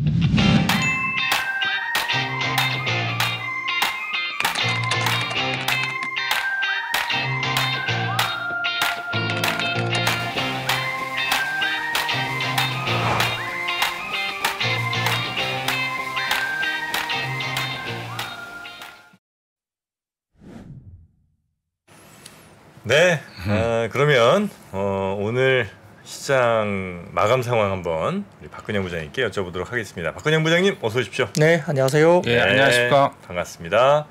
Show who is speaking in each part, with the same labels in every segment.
Speaker 1: 네, 그러면 오늘 시장 마감 상황 한번 우리 박근영 부장님께 여쭤보도록 하겠습니다. 박근영 부장님 어서 오십시오.
Speaker 2: 네, 안녕하세요.
Speaker 3: 네, 안녕하십니까.
Speaker 1: 반갑습니다.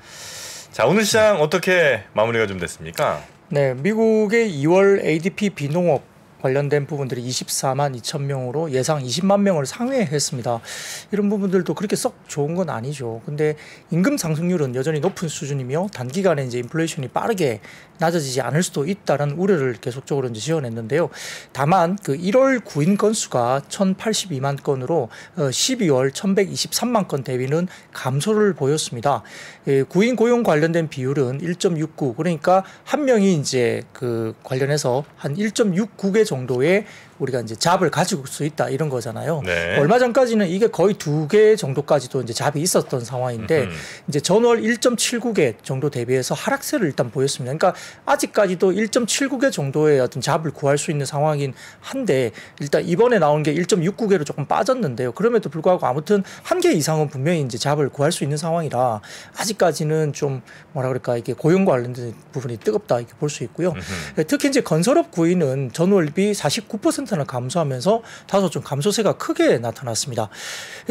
Speaker 1: 자, 오늘 시장 어떻게 마무리가 좀 됐습니까?
Speaker 2: 네, 미국의 2월 ADP 비농업 관련된 부분들이 24만 2천 명으로 예상 20만 명을 상회했습니다. 이런 부분들도 그렇게 썩 좋은 건 아니죠. 근데 임금 상승률은 여전히 높은 수준이며 단기간에 이제 인플레이션이 빠르게 낮아지지 않을 수도 있다는 우려를 계속적으로 이제 지어냈는데요. 다만 그 1월 구인 건수가 1,082만 건으로 12월 1,123만 건 대비는 감소를 보였습니다. 구인 고용 관련된 비율은 1.69, 그러니까 한 명이 이제 그 관련해서 한 1.69개 정도의 우리가 이제 잡을 가질 수 있다 이런 거잖아요.
Speaker 1: 네.
Speaker 2: 얼마 전까지는 이게 거의 2개 정도까지도 이제 잡이 있었던 상황인데 이제 전월 1.79개 정도 대비해서 하락세를 일단 보였습니다. 그러니까 아직까지도 1.79개 정도의 어떤 잡을 구할 수 있는 상황이긴 한데 일단 이번에 나온 게 1.69개로 조금 빠졌는데요. 그럼에도 불구하고 아무튼 한 개 이상은 분명히 이제 잡을 구할 수 있는 상황이라 아직까지는 좀 뭐라 그럴까 이게 고용 관련된 부분이 뜨겁다 이렇게 볼 수 있고요. 특히 이제 건설업 구인은 전월 대비 49%나 감소하면서 다소 좀 감소세가 크게 나타났습니다.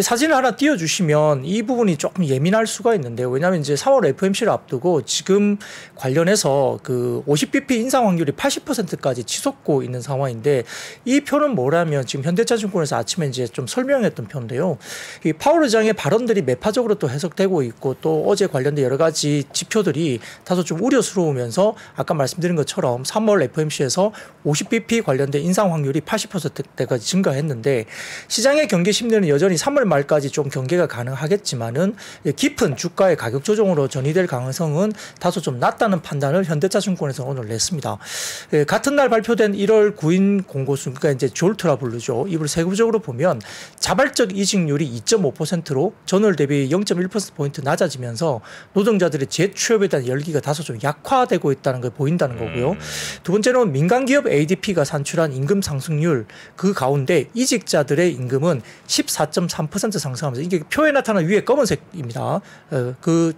Speaker 2: 사진을 하나 띄워주시면 이 부분이 조금 예민할 수가 있는데요. 왜냐하면 이제 3월 FOMC를 앞두고 지금 관련해서 그 50bp 인상 확률이 80%까지 치솟고 있는 상황인데 이 표는 뭐라면 지금 현대차증권에서 아침에 이제 좀 설명했던 표인데요. 이 파월 의장의 발언들이 매파적으로 또 해석되고 있고 또 어제 관련된 여러 가지 지표들이 다소 좀 우려스러우면서 아까 말씀드린 것처럼 3월 FOMC에서 50bp 관련된 인상 확률이 80%대까지 증가했는데 시장의 경계 심리는 여전히 3월 말까지 좀 경계가 가능하겠지만은 깊은 주가의 가격 조정으로 전이될 가능성은 다소 좀 낮다는 판단을 현대차증권에서 오늘 냈습니다. 같은 날 발표된 1월 구인 공고수, 그러니까 이제 졸트라 부르죠. 이걸 세부적으로 보면 자발적 이직률이 2.5%로 전월 대비 0.1%포인트 낮아지면서 노동자들의 재취업에 대한 열기가 다소 좀 약화되고 있다는 걸 보인다는 거고요. 두 번째는 민간기업 ADP가 산출한 임금 상승률 그 가운데 이직자들의 임금은 14.3% 상승하면서 이게 표에 나타난 위에 검은색입니다. 그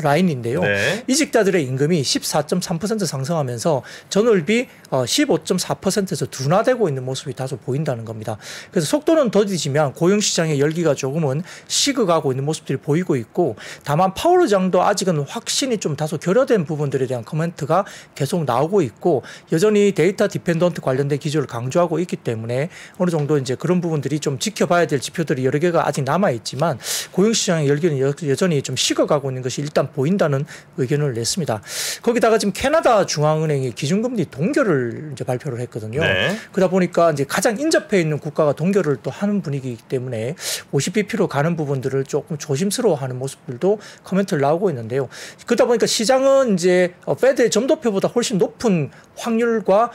Speaker 2: 라인인데요. 네. 이직자들의 임금이 14.3% 상승하면서 전월비 15.4%에서 둔화되고 있는 모습이 다소 보인다는 겁니다. 그래서 속도는 더디지만 고용시장의 열기가 조금은 식어가고 있는 모습들이 보이고 있고 다만 파월 의장도 아직은 확신이 좀 다소 결여된 부분들에 대한 코멘트가 계속 나오고 있고 여전히 데이터 디펜던트 관련된 기조를 강조하고 있기 때문에 어느 정도 이제 그런 부분들이 좀 지켜봐야 될 지표들이 여러 개가 아직 남아있지만 고용시장의 열기는 여전히 좀 식어가고 있는 것이 일단 보인다는 의견을 냈습니다. 거기다가 지금 캐나다 중앙은행이 기준금리 동결을 이제 발표를 했거든요. 네. 그러다 보니까 이제 가장 인접해 있는 국가가 동결을 또 하는 분위기이기 때문에 50bp로 가는 부분들을 조금 조심스러워하는 모습들도 코멘트를 나오고 있는데요. 그러다 보니까 시장은 이제 페드의 점도표보다 훨씬 높은 확률과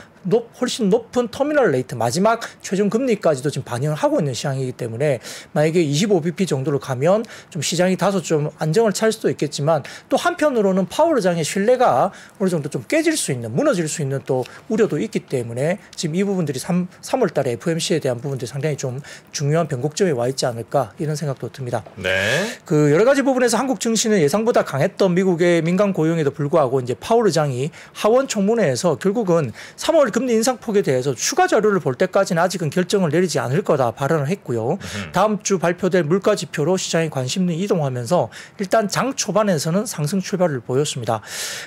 Speaker 2: 훨씬 높은 터미널 레이트 마지막 최종 금리까지도 지금 반영을 하고 있는 시장이기 때문에 만약에 25bp 정도로 가면 좀 시장이 다소 좀 안정을 찾을 수도 있겠지만 또 한편으로는 파월 의장의 신뢰가 어느 정도 좀 깨질 수 있는 무너질 수 있는 또 우려도 있기 때문에 지금 이 부분들이 3월 달에 FOMC에 대한 부분들이 상당히 좀 중요한 변곡점에 와 있지 않을까 이런 생각도 듭니다.
Speaker 1: 네.
Speaker 2: 그 여러 가지 부분에서 한국 증시는 예상보다 강했던 미국의 민간 고용에도 불구하고 이제 파월 의장이 하원 청문회에서 결국은 3월 금리 인상폭에 대해서 추가 자료를 볼 때까지는 아직은 결정을 내리지 않을 거다 발언을 했고요. 다음 주 발표될 물가 지표로 시장의 관심이 이동하면서 일단 장 초반에서는 상승 출발을 보였습니다.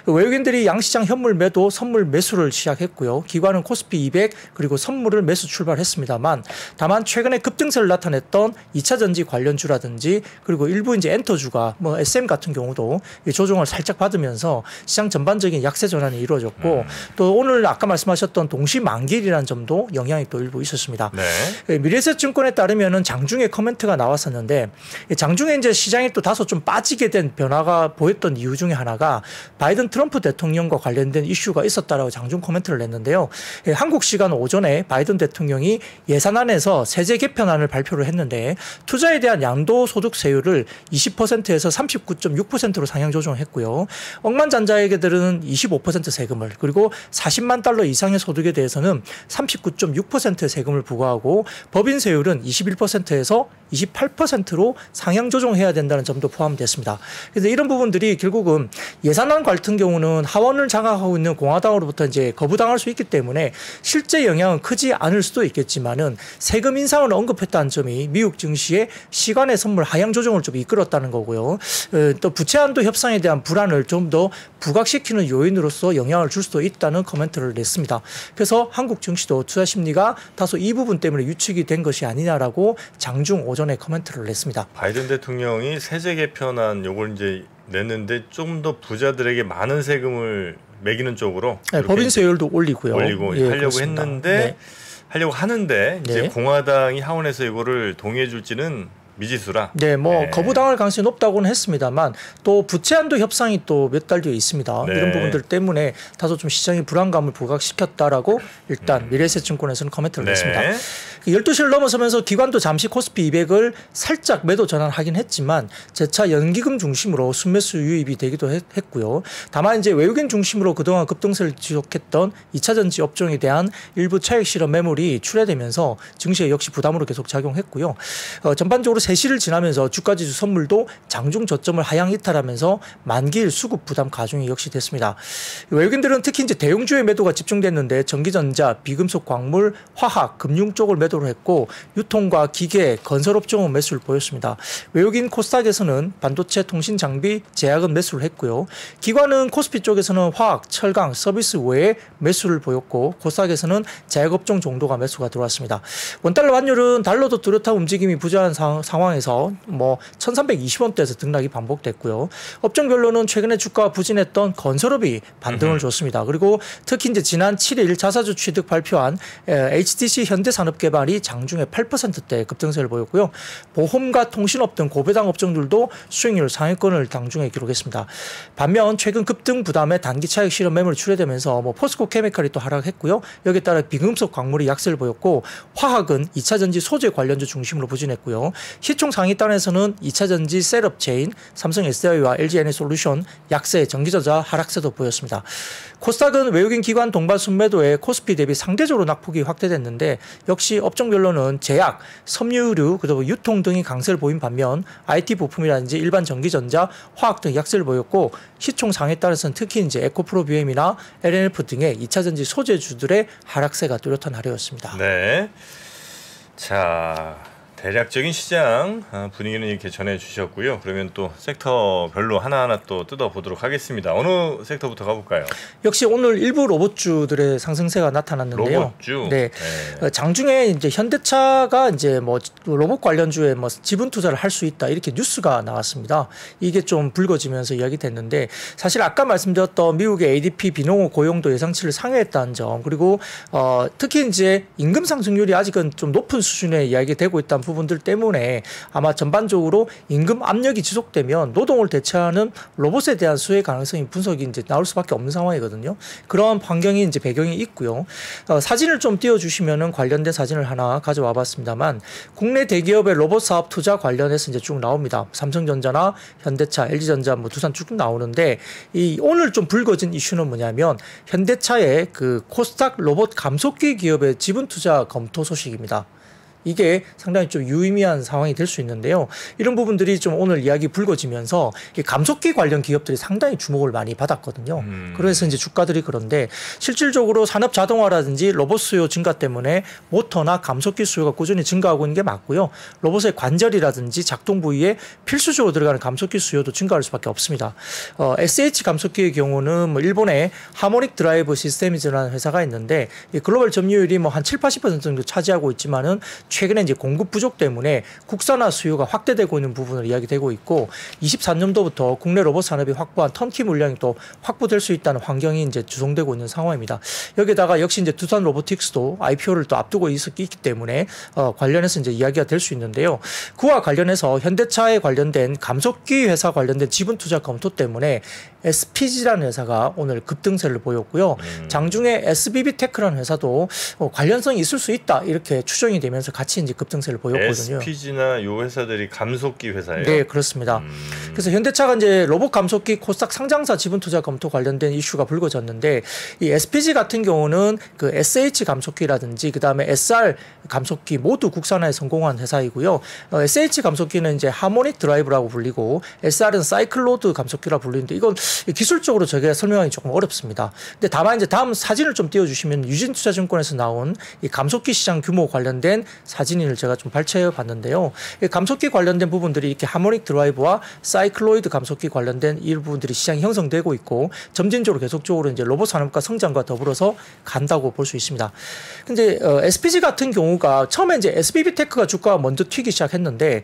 Speaker 2: 외국인들이 양시장 현물 매도, 선물 매수를 시작했고요. 기관은 코스피 200 그리고 선물을 매수 출발했습니다만 다만 최근에 급등세를 나타냈던 2차 전지 관련주라든지 그리고 일부 이제 엔터주가 뭐 SM 같은 경우도 조정을 살짝 받으면서 시장 전반적인 약세 전환이 이루어졌고 또 오늘 아까 말씀하셨던 있었던 동시 만기일이라는 점도 영향이 또 일부 있었습니다.
Speaker 1: 네.
Speaker 2: 미래에셋증권에 따르면은 장중에 코멘트가 나왔었는데 장중에 이제 시장이 또 다소 좀 빠지게 된 변화가 보였던 이유 중에 하나가 바이든 트럼프 대통령과 관련된 이슈가 있었다라고 장중 코멘트를 냈는데요. 한국 시간 오전에 바이든 대통령이 예산안에서 세제 개편안을 발표를 했는데 투자에 대한 양도소득세율을 20%에서 39.6%로 상향 조정했고요. 억만장자에게들은 25% 세금을 그리고 40만 달러 이상의 소득에 대해서는 39.6%의 세금을 부과하고 법인 세율은 21%에서 28%로 상향 조정해야 된다는 점도 포함됐습니다. 그래서 이런 부분들이 결국은 예산안 같은 경우는 하원을 장악하고 있는 공화당으로부터 이제 거부당할 수 있기 때문에 실제 영향은 크지 않을 수도 있겠지만은 세금 인상을 언급했다는 점이 미국 증시의 시간의 선물 하향 조정을 좀 이끌었다는 거고요. 또 부채 한도 협상에 대한 불안을 좀 더 부각시키는 요인으로서 영향을 줄 수도 있다는 코멘트를 냈습니다. 그래서 한국 증시도 투자 심리가 다소 이 부분 때문에 유축이 된 것이 아니냐라고 장중 오전에 코멘트를 냈습니다.
Speaker 1: 바이든 대통령이 세제 개편안 요걸 이제 냈는데 좀 더 부자들에게 많은 세금을 매기는 쪽으로
Speaker 2: 네, 법인 세율도 올리고
Speaker 1: 하려고
Speaker 2: 그렇습니다.
Speaker 1: 했는데
Speaker 2: 네.
Speaker 1: 하려고 하는데 이제
Speaker 2: 네.
Speaker 1: 공화당이 하원에서 이거를 동의해 줄지는 미지수라.
Speaker 2: 네, 거부당할 가능성이 높다고는 했습니다만 또 부채 한도 협상이 또 몇 달 뒤에 있습니다.
Speaker 1: 네.
Speaker 2: 이런 부분들 때문에 다소 좀 시장의 불안감을 부각시켰다라고 일단 미래에셋증권에서는 코멘트를
Speaker 1: 네.
Speaker 2: 냈습니다. 12시를 넘어서면서 기관도 잠시 코스피 200을 살짝 매도 전환하긴 했지만 재차 연기금 중심으로 순매수 유입이 되기도 했고요. 다만 이제 외국인 중심으로 그동안 급등세를 지속했던 2차 전지 업종에 대한 일부 차익 실현 매물이 출회되면서 증시에 역시 부담으로 계속 작용했고요. 전반적으로 3시를 지나면서 주가지수 선물도 장중 저점을 하향 이탈하면서 만기일 수급 부담 가중이 역시 됐습니다. 외국인들은 특히 이제 대형주의 매도가 집중됐는데 전기전자, 비금속, 광물, 화학, 금융 쪽을 매도를 했고 유통과 기계, 건설업종은 매수를 보였습니다. 외국인 코스닥에서는 반도체, 통신 장비, 제약은 매수를 했고요. 기관은 코스피 쪽에서는 화학, 철강, 서비스 외에 매수를 보였고 코스닥에서는 제약업종 정도가 매수가 들어왔습니다. 원달러 환율은 달러도 뚜렷한 움직임이 부재한 상황에서 1320원대에서 등락이 반복됐고요. 업종별로는 최근에 주가가 부진했던 건설업이 반등을 줬습니다. 그리고 특히 이제 지난 7일 자사주 취득 발표한 HTC 현대산업개발이 장중에 8%대 급등세를 보였고요. 보험과 통신업 등 고배당 업종들도 수익률 상위권을 장중에 기록했습니다. 반면 최근 급등 부담에 단기 차익 실현 매물 출회되면서 포스코 케미칼이 또 하락했고요. 여기에 따라 비금속 광물이 약세를 보였고 화학은 2차 전지 소재 관련주 중심으로 부진했고요. 시총 상위단에서는 2차 전지 셋업체인 삼성 SDI와 LG 에너지솔루션 약세, 전기전자 하락세도 보였습니다. 코스닥은 외국인 기관 동반 순매도에 코스피 대비 상대적으로 낙폭이 확대됐는데 역시 업종별로는 제약, 섬유의류, 그리고 유통 등이 강세를 보인 반면 IT 부품이라든지 일반 전기전자, 화학 등 약세를 보였고 시총 상에 따라서는 특히 이제 에코프로비엠이나 LNF 등의 2차 전지 소재주들의 하락세가 뚜렷한 하루였습니다.
Speaker 1: 네. 자, 대략적인 시장 분위기는 이렇게 전해주셨고요. 그러면 또 섹터별로 하나하나 또 뜯어보도록 하겠습니다. 어느 섹터부터 가볼까요?
Speaker 2: 역시 오늘 일부 로봇주들의 상승세가 나타났는데요.
Speaker 1: 로봇주.
Speaker 2: 네. 장중에 이제 현대차가 이제 로봇 관련주에 지분 투자를 할 수 있다 이렇게 뉴스가 나왔습니다. 이게 좀 불거지면서 이야기됐는데 사실 아까 말씀드렸던 미국의 ADP 비농업 고용도 예상치를 상회했다는 점 그리고 특히 이제 임금 상승률이 아직은 좀 높은 수준에 이야기되고 있다는 부분들 때문에 아마 전반적으로 임금 압력이 지속되면 노동을 대체하는 로봇에 대한 수혜 가능성이 분석이 이제 나올 수밖에 없는 상황이거든요. 그런 환경이 이제 배경이 있고요. 사진을 좀 띄워주시면은 관련된 사진을 하나 가져와 봤습니다만 국내 대기업의 로봇 사업 투자 관련해서 이제 쭉 나옵니다. 삼성전자나 현대차, LG전자, 두산 쭉 나오는데 이 오늘 좀 불거진 이슈는 뭐냐면 현대차의 그 코스닥 로봇 감속기 기업의 지분 투자 검토 소식입니다. 이게 상당히 좀 유의미한 상황이 될 수 있는데요. 이런 부분들이 좀 오늘 이야기 불거지면서 감속기 관련 기업들이 상당히 주목을 많이 받았거든요. 그래서 이제 주가들이 그런데 실질적으로 산업 자동화라든지 로봇 수요 증가 때문에 모터나 감속기 수요가 꾸준히 증가하고 있는 게 맞고요. 로봇의 관절이라든지 작동 부위에 필수적으로 들어가는 감속기 수요도 증가할 수밖에 없습니다. SH 감속기의 경우는 일본의 하모닉 드라이브 시스템이라는 회사가 있는데 글로벌 점유율이 한 7, 80% 정도 차지하고 있지만은 최근에 이제 공급 부족 때문에 국산화 수요가 확대되고 있는 부분을 이야기되고 있고 23년도부터 국내 로봇 산업이 확보한 턴키 물량이 또 확보될 수 있다는 환경이 이제 조성되고 있는 상황입니다. 여기다가 역시 이제 두산 로보틱스도 IPO를 또 앞두고 있기 때문에 관련해서 이제 이야기가 될 수 있는데요. 그와 관련해서 현대차에 관련된 감속기 회사 관련된 지분 투자 검토 때문에 SPG라는 회사가 오늘 급등세를 보였고요. 장중에 SBB테크라는 회사도 관련성이 있을 수 있다 이렇게 추정이 되면서 같이 이제 급등세를 보였거든요.
Speaker 1: SPG나 요 회사들이 감속기 회사예요?
Speaker 2: 네, 그렇습니다. 그래서 현대차가 이제 로봇 감속기 코스닥 상장사 지분 투자 검토 관련된 이슈가 불거졌는데 이 SPG 같은 경우는 그 SH 감속기라든지 그다음에 SR 감속기 모두 국산화에 성공한 회사이고요. SH 감속기는 이제 하모닉 드라이브라고 불리고 SR은 사이클로드 감속기라 불리는데 이건 기술적으로 저게 설명하기 조금 어렵습니다. 근데 다만 이제 다음 사진을 좀 띄워주시면 유진투자증권에서 나온 이 감속기 시장 규모 관련된 사진을 제가 좀 발췌해 봤는데요. 이 감속기 관련된 부분들이 이렇게 하모닉 드라이브와 사이클로이드 감속기 관련된 이 부분들이 시장이 형성되고 있고 점진적으로 계속적으로 이제 로봇 산업과 성장과 더불어서 간다고 볼 수 있습니다. 근데 SPG 같은 경우가 처음에 이제 SBB테크가 주가가 먼저 튀기 시작했는데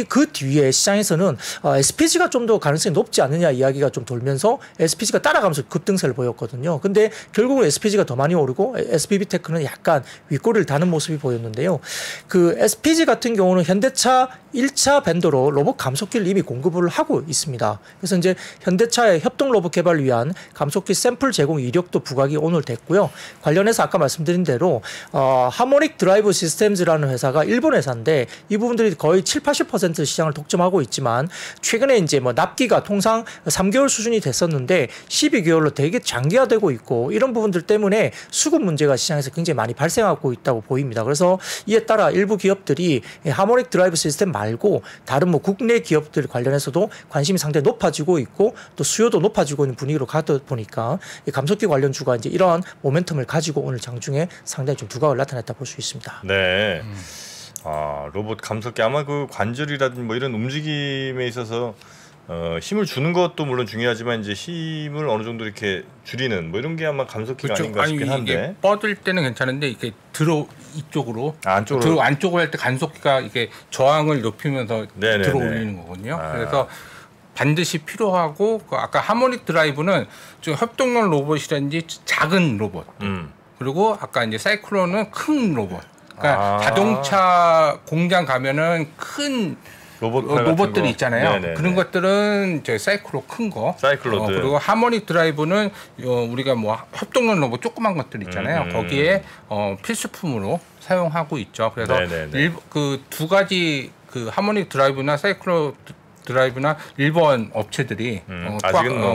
Speaker 2: 그 뒤에 시장에서는 SPG가 좀 더 가능성이 높지 않느냐 이야기가 좀 돌면서 SPG가 따라가면서 급등세를 보였거든요. 근데 결국은 SPG가 더 많이 오르고 SBB테크는 약간 윗꼬리를 다는 모습이 보였는데요. 그 SPG 같은 경우는 현대차 1차 벤더로 로봇 감속기를 이미 공급을 하고 있습니다. 그래서 이제 현대차의 협동 로봇 개발을 위한 감속기 샘플 제공 이력도 부각이 오늘 됐고요. 관련해서 아까 말씀드린 대로 하모닉 드라이브 시스템즈라는 회사가 일본 회사인데 이 부분들이 거의 70-80% 시장을 독점하고 있지만 최근에 이제 뭐 납기가 통상 3개월 수준이 됐었는데 12개월로 되게 장기화되고 있고 이런 부분들 때문에 수급 문제가 시장에서 굉장히 많이 발생하고 있다고 보입니다. 그래서 이에 따라 일부 기업들이 하모닉 드라이브 시스템 말고 다른 뭐 국내 기업들 관련해서도 관심이 상당히 높아지고 있고 또 수요도 높아지고 있는 분위기로 가다 보니까 이 감속기 관련주가 이제 이러한 모멘텀을 가지고 오늘 장중에 상당히 좀 두각을 나타냈다 볼 수 있습니다.
Speaker 1: 네. 로봇 감속기 아마 그 관절이라든지 뭐 이런 움직임에 있어서 힘을 주는 것도 물론 중요하지만 이제 힘을 어느 정도 이렇게 줄이는 뭐 이런 게 아마 감속기가
Speaker 3: 그렇죠.
Speaker 1: 아닌가 싶긴 한데
Speaker 3: 이게 뻗을 때는 괜찮은데 이게 이쪽으로
Speaker 1: 안쪽으로
Speaker 3: 안쪽으로 할 때 간속기가 이게 저항을 높이면서
Speaker 1: 네네네.
Speaker 3: 들어 올리는 거거든요. 그래서 반드시 필요하고 아까 하모닉 드라이브는 좀 협동용 로봇이라든지 작은 로봇 그리고 아까 이제 사이클론은 큰 로봇. 그러니까 자동차 공장 가면은 큰 로봇들이 있잖아요. 네네네. 그런 것들은 저 사이클로 큰 거.
Speaker 1: 사이클로드.
Speaker 3: 그리고 하모닉 드라이브는 우리가 뭐 협동용 로봇 조그만 것들 있잖아요. 거기에 필수품으로 사용하고 있죠. 그래서 그 두 가지 그 하모닉 드라이브나 사이클로 드라이브나 일본 업체들이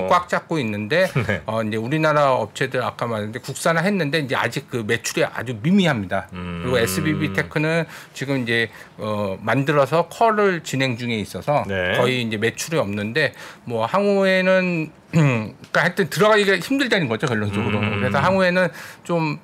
Speaker 3: 꽉 잡고 있는데
Speaker 1: 네.
Speaker 3: 이제 우리나라 업체들 아까 말했는데 국산화했는데 이제 아직 그 매출이 아주 미미합니다. 그리고 SBB테크는 지금 이제 만들어서 컬을 진행 중에 있어서 거의 이제 매출이 없는데 뭐 향후에는 그러니까 하여튼 들어가기가 힘들다는 거죠 결론적으로. 그래서 향후에는 좀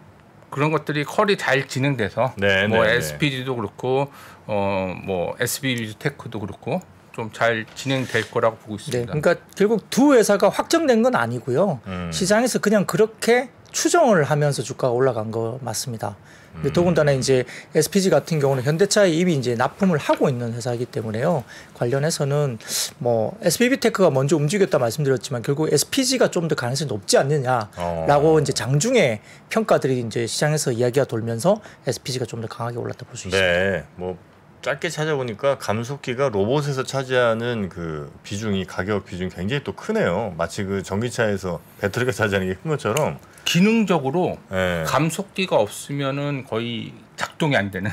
Speaker 3: 그런 것들이 컬이 잘 진행돼서 뭐 SPG도 그렇고 뭐 SBB테크도 그렇고. 좀 잘 진행될 거라고 보고 있습니다.
Speaker 2: 네, 그러니까 결국 두 회사가 확정된 건 아니고요. 시장에서 그냥 그렇게 추정을 하면서 주가가 올라간 거 맞습니다. 근데 더군다나 이제 SPG 같은 경우는 현대차에 이미 이제 납품을 하고 있는 회사이기 때문에요. 관련해서는 뭐 SBB테크가 먼저 움직였다 말씀드렸지만 결국 SPG가 좀 더 가능성이 높지 않느냐라고 이제 장중에 평가들이 이제 시장에서 이야기가 돌면서 SPG가 좀 더 강하게 올랐다 볼 수 있습니다.
Speaker 1: 네, 뭐. 짧게 찾아보니까 감속기가 로봇에서 차지하는 그 비중이 가격 비중이 굉장히 또 크네요. 마치 그 전기차에서 배터리가 차지하는 게 큰 것처럼
Speaker 3: 기능적으로 감속기가 없으면은 거의 작동이 안 되는.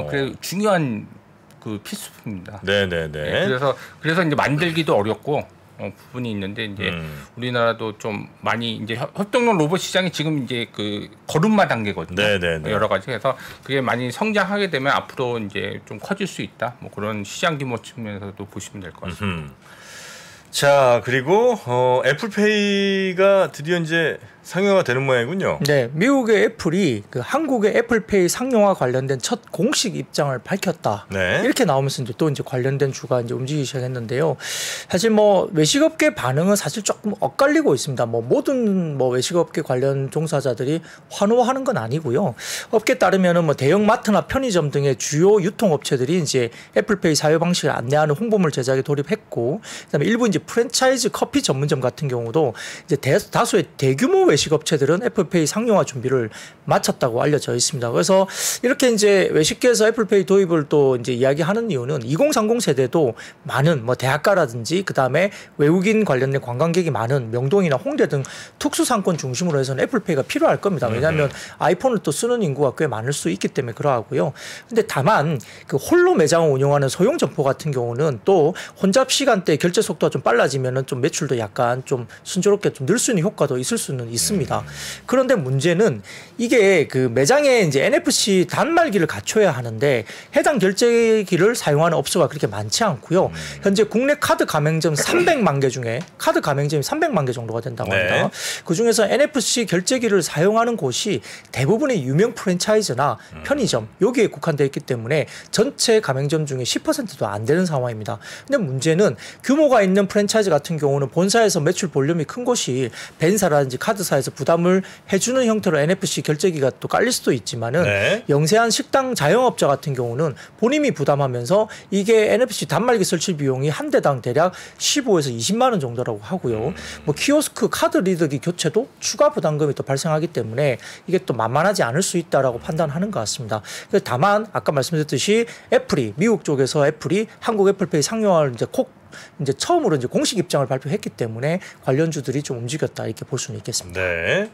Speaker 3: 그래서 중요한 그 필수품입니다.
Speaker 1: 네네네.
Speaker 3: 그래서 이제 만들기도 어렵고. 부분이 있는데 이제 우리나라도 좀 많이 이제 협동용 로봇 시장이 지금 이제 그 걸음마 단계거든요.
Speaker 1: 네네네.
Speaker 3: 여러 가지 그래서 그게 많이 성장하게 되면 앞으로 이제 좀 커질 수 있다. 뭐 그런 시장 규모 측면에서도 보시면 될 것 같습니다.
Speaker 1: 자 그리고 애플페이가 드디어 이제 상용화 되는 모양이군요.
Speaker 2: 네, 미국의 애플이 그 한국의 애플페이 상용화 관련된 첫 공식 입장을 밝혔다.
Speaker 1: 네.
Speaker 2: 이렇게 나오면서 이제 또 이제 관련된 주가 이제 움직이기 시작했는데요. 사실 뭐 외식업계 반응은 사실 조금 엇갈리고 있습니다. 뭐 모든 뭐 외식업계 관련 종사자들이 환호하는 건 아니고요. 업계 따르면은 뭐 대형 마트나 편의점 등의 주요 유통업체들이 이제 애플페이 사용 방식을 안내하는 홍보물 제작에 돌입했고, 그다음에 일부 이제 프랜차이즈 커피 전문점 같은 경우도 이제 다수의 대규모 외식업체들은 애플페이 상용화 준비를 마쳤다고 알려져 있습니다. 그래서 이렇게 이제 외식계에서 애플페이 도입을 또 이제 이야기하는 이유는 2030 세대도 많은 뭐 대학가라든지 그다음에 외국인 관련된 관광객이 많은 명동이나 홍대 등 특수 상권 중심으로 해서는 애플페이가 필요할 겁니다. 왜냐하면 아이폰을 또 쓰는 인구가 꽤 많을 수 있기 때문에 그러하고요. 근데 다만 그 홀로 매장을 운영하는 소형 점포 같은 경우는 또 혼잡 시간대 결제 속도가 좀 빨라지면은 좀 매출도 약간 좀 순조롭게 좀 늘 수 있는 효과도 있을 수는 있습니다. 그런데 문제는 이게 그 매장에 이제 NFC 단말기를 갖춰야 하는데 해당 결제기를 사용하는 업소가 그렇게 많지 않고요. 현재 국내 카드 가맹점 300만 개 중에 카드 가맹점이 300만 개 정도가 된다고 합니다.
Speaker 1: 네.
Speaker 2: 그중에서 NFC 결제기를 사용하는 곳이 대부분의 유명 프랜차이즈나 편의점 여기에 국한되어 있기 때문에 전체 가맹점 중에 10%도 안 되는 상황입니다. 근데 문제는 규모가 있는 프랜차이즈 같은 경우는 본사에서 매출 볼륨이 큰 곳이 벤사라든지 카드사에서 부담을 해주는 형태로 NFC 결제기가 또 깔릴 수도 있지만은
Speaker 1: 네.
Speaker 2: 영세한 식당 자영업자 같은 경우는 본인이 부담하면서 이게 NFC 단말기 설치 비용이 한 대당 대략 15에서 20만 원 정도라고 하고요. 뭐 키오스크 카드 리더기 교체도 추가 부담금이 또 발생하기 때문에 이게 또 만만하지 않을 수 있다라고 판단하는 것 같습니다. 다만 아까 말씀드렸듯이 애플이 미국 쪽에서 애플이 한국 애플페이 상용화를 이제 처음으로 이제 공식 입장을 발표했기 때문에 관련주들이 좀 움직였다 이렇게 볼 수는 있겠습니다.
Speaker 1: 네.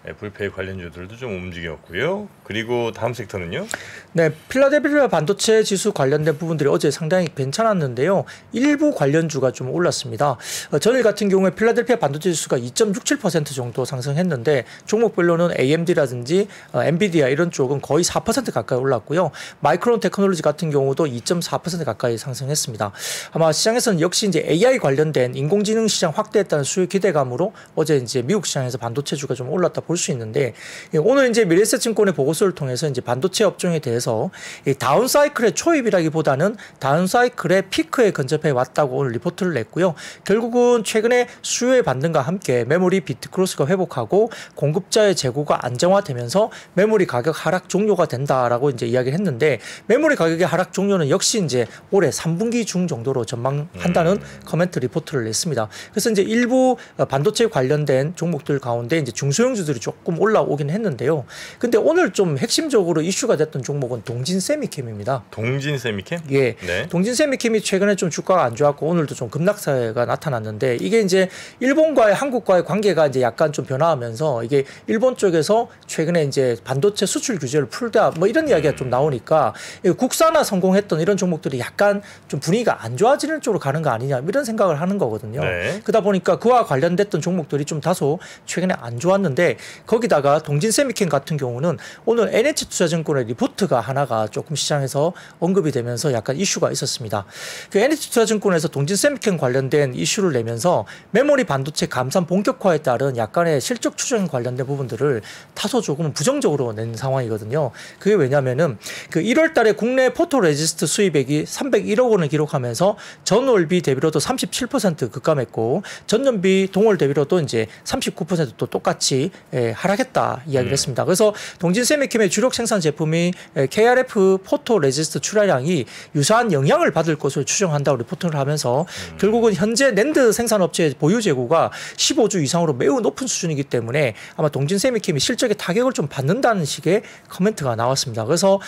Speaker 1: 애플페이 관련주들도 좀 움직였고요. 그리고 다음 섹터는요?
Speaker 2: 네, 필라델피아 반도체 지수 관련된 부분들이 어제 상당히 괜찮았는데요. 일부 관련주가 좀 올랐습니다. 전일 같은 경우에 필라델피아 반도체 지수가 2.67% 정도 상승했는데 종목별로는 AMD라든지 엔비디아 이런 쪽은 거의 4% 가까이 올랐고요. 마이크론 테크놀로지 같은 경우도 2.4% 가까이 상승했습니다. 아마 시장에서는 역시 이제 AI 관련된 인공지능 시장 확대했다는 수요 기대감으로 어제 이제 미국 시장에서 반도체주가 좀 올랐다 볼 수 있는데, 오늘 이제 미래에셋증권의 보고서를 통해서 이제 반도체 업종에 대해서 다운 사이클의 초입이라기보다는 다운 사이클의 피크에 근접해 왔다고 오늘 리포트를 냈고요. 결국은 최근에 수요의 반등과 함께 메모리 비트 크로스가 회복하고 공급자의 재고가 안정화되면서 메모리 가격 하락 종료가 된다라고 이제 이야기를 했는데, 메모리 가격의 하락 종료는 역시 이제 올해 3분기 중 정도로 전망한다는 커멘트 리포트를 냈습니다. 그래서 이제 일부 반도체 관련된 종목들 가운데 이제 중소형주들이 조금 올라오긴 했는데요. 근데 오늘 좀 핵심적으로 이슈가 됐던 종목은 동진세미캠입니다.
Speaker 1: 동진세미캠?
Speaker 2: 예.
Speaker 1: 네.
Speaker 2: 동진세미캠이 최근에 좀 주가가 안 좋았고 오늘도 좀 급락세가 나타났는데, 이게 이제 일본과의 한국과의 관계가 이제 약간 좀 변화하면서 이게 일본 쪽에서 최근에 이제 반도체 수출 규제를 풀다 뭐 이런 이야기가 좀 나오니까 국산화 성공했던 이런 종목들이 약간 좀 분위기가 안 좋아지는 쪽으로 가는 거 아니냐 이런 생각을 하는 거거든요.
Speaker 1: 네.
Speaker 2: 그러다 보니까 그와 관련됐던 종목들이 좀 다소 최근에 안 좋았는데, 거기다가 동진세미캠 같은 경우는 오늘 NH투자증권의 리포트가 하나가 조금 시장에서 언급이 되면서 약간 이슈가 있었습니다. 그 NH투자증권에서 동진세미캠 관련된 이슈를 내면서 메모리 반도체 감산 본격화에 따른 약간의 실적 추정 관련된 부분들을 다소 조금 부정적으로 낸 상황이거든요. 그게 왜냐면은 그 1월 달에 국내 포토레지스트 수입액이 301억 원을 기록하면서 전월비 대비로도 37% 급감했고 전년비 동월 대비로도 이제 39%또 똑같이 하락했다 이야기를 했습니다. 그래서 동진세미캠의 주력 생산 제품이 KRF 포토레지스트 출하량이 유사한 영향을 받을 것으로 추정한다고 리포트를 하면서 결국은 현재 낸드 생산업체의 보유 재고가 15주 이상으로 매우 높은 수준이기 때문에 아마 동진세미캠이 실적에 타격을 좀 받는다는 식의 코멘트가 나왔습니다. 그래서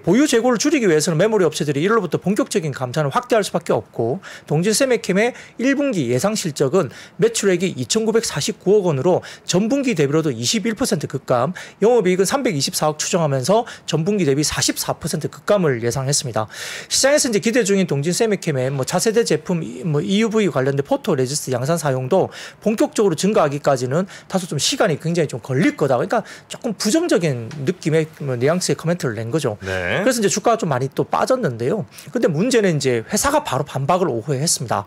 Speaker 2: 보유 재고를 줄이기 위해서는 메모리 업체들이 1월부터 본격적인 감산을 확대할 수밖에 없고, 동진세미캠의 1분기 예상 실적은 매출액이 2,949억 원으로 전분기 대비로도 매출도 21% 급감, 영업이익은 324억 추정하면서 전분기 대비 44% 급감을 예상했습니다. 시장에서 이제 기대 중인 동진 세미캠의 뭐 차세대 제품 뭐 EUV 관련된 포토 레지스트 양산 사용도 본격적으로 증가하기까지는 다소 좀 시간이 굉장히 좀 걸릴 거다. 그러니까 조금 부정적인 느낌의 뭐 뉘앙스의 코멘트를 낸 거죠.
Speaker 1: 네.
Speaker 2: 그래서 이제 주가가 좀 많이 또 빠졌는데요. 근데 문제는 이제 회사가 바로 반박을 오후에 했습니다.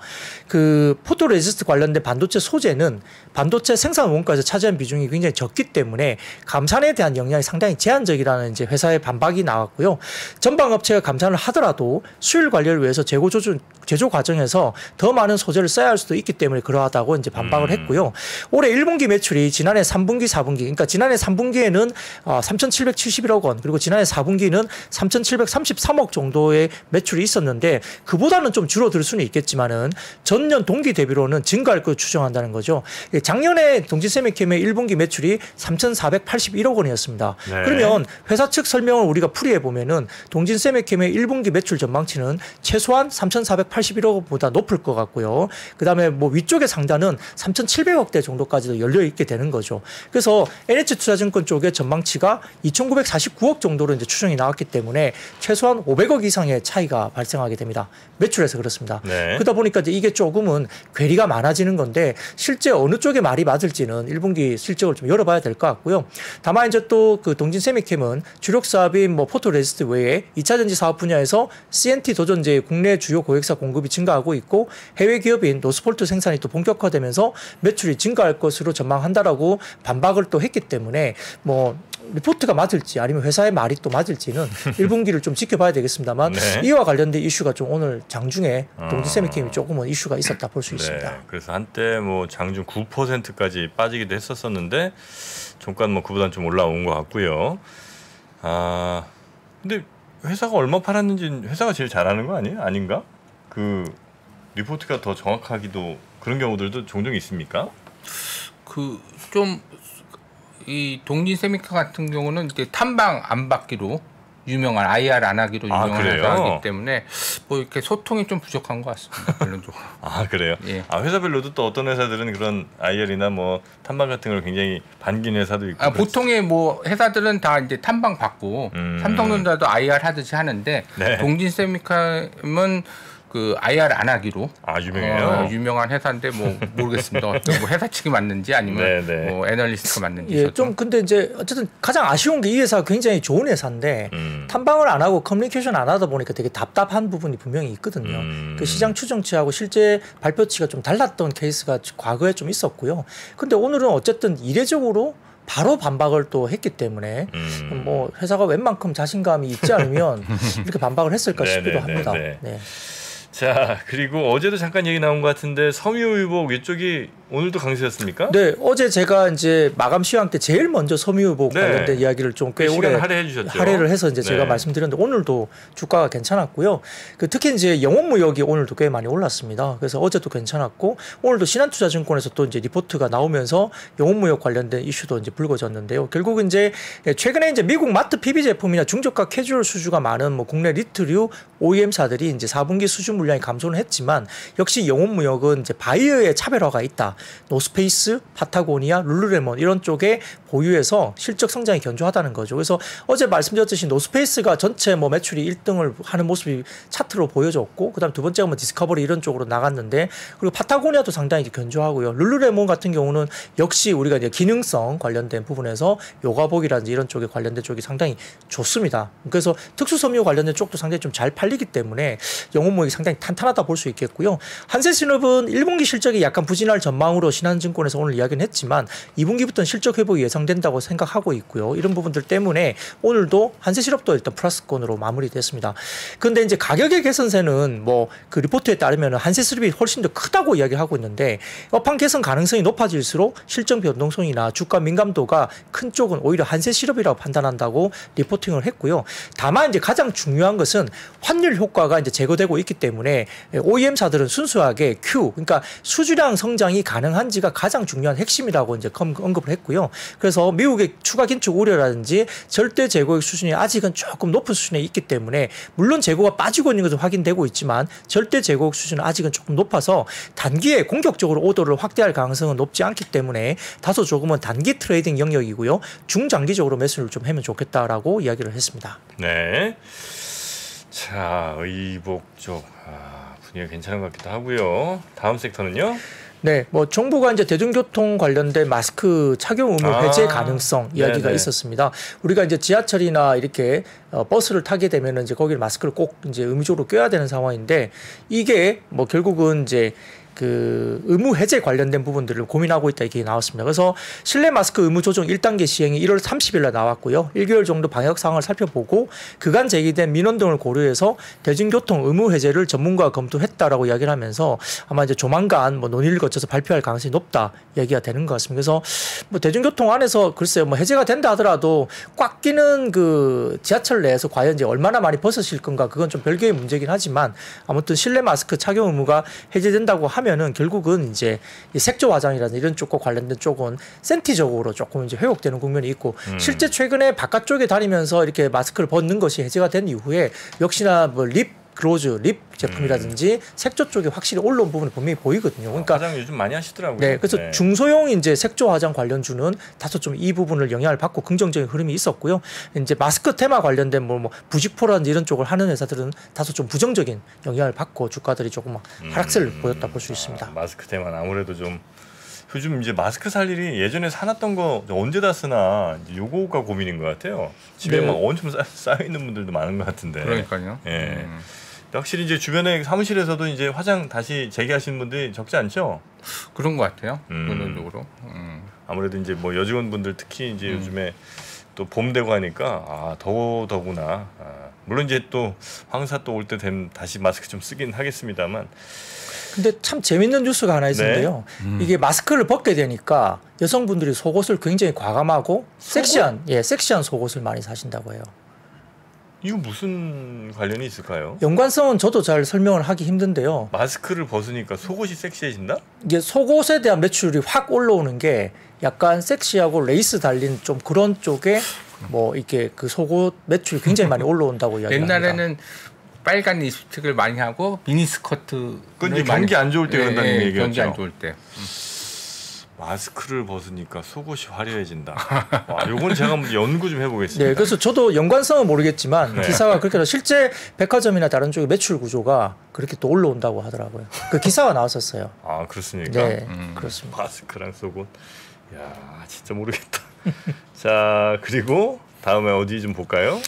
Speaker 2: 그 포토 레지스트 관련된 반도체 소재는 반도체 생산 원가에서 차지한 비중이 굉장히 적기 때문에 감산에 대한 영향이 상당히 제한적이라는 이제 회사의 반박이 나왔고요. 전방 업체가 감산을 하더라도 수율 관리를 위해서 제조 과정에서 더 많은 소재를 써야 할 수도 있기 때문에 그러하다고 이제 반박을 했고요. 올해 1분기 매출이 지난해 3분기, 4분기, 그러니까 지난해 3분기에는 3,771억 원, 그리고 지난해 4분기는 3,733억 정도의 매출이 있었는데 그보다는 좀 줄어들 수는 있겠지만은 전년 동기 대비로는 증가할 것으로 추정한다는 거죠. 작년에 동진세미캠의 1분기 매출이 3,481억 원이었습니다.
Speaker 1: 네.
Speaker 2: 그러면 회사 측 설명을 우리가 풀이해 보면은 동진세미캠의 1분기 매출 전망치는 최소한 3,481억 원보다 높을 것 같고요. 그다음에 뭐 위쪽의 상단은 3,700억대 정도까지도 열려 있게 되는 거죠. 그래서 NH투자증권 쪽의 전망치가 2,949억 정도로 이제 추정이 나왔기 때문에 최소한 500억 이상의 차이가 발생하게 됩니다. 매출에서 그렇습니다.
Speaker 1: 네.
Speaker 2: 그러다 보니까 이게 조금은 괴리가 많아지는 건데 실제 어느 쪽에 말이 맞을지는 1분기 실적을 좀 열어봐야 될 것 같고요. 다만 이제 또 그 동진세미캠은 주력 사업인 뭐 포토레지스트 외에 2차전지 사업 분야에서 CNT 도전제의 국내 주요 고객사 공급이 증가하고 있고 해외 기업인 노스폴트 생산이 또 본격화되면서 매출이 증가할 것으로 전망한다라고 반박을 또 했기 때문에 뭐 리포트가 맞을지 아니면 회사의 말이 또 맞을지는 1분기를 좀 지켜봐야 되겠습니다만
Speaker 1: 네.
Speaker 2: 이와 관련된 이슈가 좀 오늘 장중에 동진세미캠이 조금은 이슈가 있었다 볼 수 있습니다.
Speaker 1: 네. 그래서 한때 뭐 장중 9%까지 빠지기도 했었었는데 종가는 뭐 그보다는 좀 올라온 것 같고요. 아 근데 회사가 얼마 팔았는지 회사가 제일 잘하는 거 아니에요? 아닌가? 그 리포트가 더 정확하기도 그런 경우들도 종종 있습니까?
Speaker 3: 그 좀 이 동진세미카 같은 경우는 이제 탐방 안 받기로 유명한 IR 안 하기로 유명한 회사이기 때문에 뭐 이렇게 소통이 좀 부족한 것 같습니다. 결론적으로.
Speaker 1: 아 그래요?
Speaker 3: 예.
Speaker 1: 아 회사별로도 또 어떤 회사들은 그런 IR이나 뭐 탐방 같은 걸 굉장히 반기는 회사도 있고.
Speaker 3: 아, 보통의 뭐 회사들은 다 이제 탐방 받고 삼성전자도 IR 하듯이 하는데
Speaker 1: 네.
Speaker 3: 동진세미카는 그 IR 안 하기로
Speaker 1: 유명해요.
Speaker 3: 유명한 회사인데 뭐 모르겠습니다. 어떤 뭐 회사 측이 맞는지 아니면
Speaker 1: 네네.
Speaker 3: 뭐 애널리스트가 맞는지.
Speaker 2: 예, 좀 근데 이제 어쨌든 가장 아쉬운 게 이 회사가 굉장히 좋은 회사인데 탐방을 안 하고 커뮤니케이션 안 하다 보니까 되게 답답한 부분이 분명히 있거든요. 그 시장 추정치하고 실제 발표치가 좀 달랐던 케이스가 과거에 좀 있었고요. 근데 오늘은 어쨌든 이례적으로 바로 반박을 또 했기 때문에 뭐 회사가 웬만큼 자신감이 있지 않으면 이렇게 반박을 했을까 싶기도 합니다. 네.
Speaker 1: 자 그리고 어제도 잠깐 얘기 나온 것 같은데 섬유유복 이쪽이 오늘도 강세였습니까?
Speaker 2: 네, 어제 제가 이제 마감 시황 때 제일 먼저 섬유유복 관련된 이야기를 좀 꽤 오래 할애를 해서 이제 제가 말씀드렸는데 오늘도 주가가 괜찮았고요. 그 특히 이제 영업무역이 오늘도 꽤 많이 올랐습니다. 그래서 어제도 괜찮았고 오늘도 신한투자증권에서 또 이제 리포트가 나오면서 영업무역 관련된 이슈도 이제 불거졌는데요. 결국 이제 최근에 이제 미국 마트 PB 제품이나 중저가 캐주얼 수주가 많은 뭐 국내 리트류 OEM사들이 이제 4분기 수주 물량이 감소는 했지만 역시 영업무역은 이제 바이어의 차별화가 있다. 노스페이스, 파타고니아, 룰루레몬 이런 쪽에 보유해서 실적 성장이 견조하다는 거죠. 그래서 어제 말씀드렸듯이 노스페이스가 전체 뭐 매출이 1등을 하는 모습이 차트로 보여졌고 그다음 두 번째가 뭐 디스커버리 이런 쪽으로 나갔는데 그리고 파타고니아도 상당히 견조하고요. 룰루레몬 같은 경우는 역시 우리가 이제 기능성 관련된 부분에서 요가복이라든지 이런 쪽에 관련된 쪽이 상당히 좋습니다. 그래서 특수섬유 관련된 쪽도 상당히 좀 잘 팔리기 때문에 영업무역이 상당히 탄탄하다 볼 수 있겠고요. 한세신업은 1분기 실적이 약간 부진할 전망으로 신한증권에서 오늘 이야기는 했지만 2분기부터는 실적 회복이 예상된다고 생각하고 있고요. 이런 부분들 때문에 오늘도 한세실업도 일단 플러스권으로 마무리됐습니다. 그런데 이제 가격의 개선세는 뭐 그 리포트에 따르면 한세실업이 훨씬 더 크다고 이야기하고 있는데 업황 개선 가능성이 높아질수록 실적 변동성이나 주가 민감도가 큰 쪽은 오히려 한세실업이라고 판단한다고 리포팅을 했고요. 다만 이제 가장 중요한 것은 환율 효과가 이제 제거되고 있기 때문에 OEM사들은 순수하게 Q, 그러니까 수주량 성장이 가능 가능한지가 가장 중요한 핵심이라고 이제 언급을 했고요. 그래서 미국의 추가 긴축 우려라든지 절대 재고액 수준이 아직은 조금 높은 수준에 있기 때문에 물론 재고가 빠지고 있는 것은 확인되고 있지만 절대 재고액 수준은 아직은 조금 높아서 단기에 공격적으로 오더를 확대할 가능성은 높지 않기 때문에 다소 조금은 단기 트레이딩 영역이고요. 중장기적으로 매수를 좀 하면 좋겠다라고 이야기를 했습니다.
Speaker 1: 네. 자, 의복 쪽 분위기가 괜찮은 것 같기도 하고요. 다음 섹터는요?
Speaker 2: 네, 뭐 정부가 이제 대중교통 관련된 마스크 착용 의무 해제 가능성 이야기가 네네. 있었습니다. 우리가 이제 지하철이나 이렇게 버스를 타게 되면은 이제 거기 마스크를 꼭 이제 의무적으로 껴야 되는 상황인데 이게 뭐 결국은 이제 그 의무 해제 관련된 부분들을 고민하고 있다 이렇게 나왔습니다. 그래서 실내 마스크 의무 조정 1단계 시행이 1월 30일 날 나왔고요. 1개월 정도 방역 상황을 살펴보고 그간 제기된 민원 등을 고려해서 대중교통 의무 해제를 전문가가 검토했다라고 이야기를 하면서 아마 이제 조만간 뭐 논의를 거쳐서 발표할 가능성이 높다 이야기가 되는 것 같습니다. 그래서 뭐 대중교통 안에서 글쎄요 뭐 해제가 된다 하더라도 꽉 끼는 그 지하철 내에서 과연 이제 얼마나 많이 벗으실 건가 그건 좀 별개의 문제긴 하지만 아무튼 실내 마스크 착용 의무가 해제된다고 하면은 결국은 이제 색조 화장이라든지 이런 쪽과 관련된 쪽은 센티적으로 조금 이제 회복되는 국면이 있고 실제 최근에 바깥쪽에 다니면서 이렇게 마스크를 벗는 것이 해제가 된 이후에 역시나 뭐 립 글로즈, 립 제품이라든지 색조 쪽에 확실히 올라온 부분이 분명히 보이거든요. 그러니까
Speaker 1: 화장 요즘 많이 하시더라고요.
Speaker 2: 네, 그래서 네. 중소형 이제 색조 화장 관련주는 다소 좀 이 부분을 영향을 받고 긍정적인 흐름이 있었고요. 이제 마스크 테마 관련된 뭐 부직포라든지 이런 쪽을 하는 회사들은 다소 좀 부정적인 영향을 받고 주가들이 조금 하락세를 보였다 볼 수 있습니다.
Speaker 1: 마스크 테마는 아무래도 좀 요즘 이제 마스크 살 일이 예전에 사놨던 거 언제 다 쓰나 요거가 고민인 것 같아요. 집에 네. 막 엄청 쌓여 있는 분들도 많은 것 같은데.
Speaker 3: 그러니까요.
Speaker 1: 예. 확실히 이제 주변에 사무실에서도 이제 화장 다시 재개하시는 분들이 적지 않죠?
Speaker 3: 그런 것 같아요. 근원적으로.
Speaker 1: 아무래도 이제 뭐 여직원분들 특히 이제 요즘에 또 봄 되고 하니까 더구나. 물론 이제 또 황사 또 올 때 되면 다시 마스크 좀 쓰긴 하겠습니다만.
Speaker 2: 근데 참 재밌는 뉴스가 하나 있는데요. 네. 이게 마스크를 벗게 되니까 여성분들이 속옷을 굉장히 과감하고 섹시한 속옷을 많이 사신다고 해요.
Speaker 1: 이거 무슨 관련이 있을까요?
Speaker 2: 연관성은 저도 잘 설명을 하기 힘든데요.
Speaker 1: 마스크를 벗으니까 속옷이 섹시해진다?
Speaker 2: 이게 속옷에 대한 매출이 확 올라오는 게 약간 섹시하고 레이스 달린 좀 그런 쪽에 뭐 이렇게 그 속옷 매출이 굉장히 많이 올라온다고 이야기합니다.
Speaker 3: 옛날에는 빨간 립스틱을 많이 하고 미니스커트
Speaker 1: 그건 경기 안 좋을 때 그런다는 얘기였죠.
Speaker 3: 경기 안 좋을 때.
Speaker 1: 마스크를 벗으니까 속옷이 화려해진다. 와, 요건 제가 한번 연구 좀 해보겠습니다.
Speaker 2: 네, 그래서 저도 연관성은 모르겠지만 네. 기사가 그렇게 실제 백화점이나 다른 쪽의 매출 구조가 그렇게 또 올라온다고 하더라고요. 그 기사가 나왔었어요.
Speaker 1: 아 그렇습니까?
Speaker 2: 네, 그렇습니다.
Speaker 1: 마스크랑 속옷. 야, 진짜 모르겠다. 자, 그리고 다음에 어디 좀 볼까요?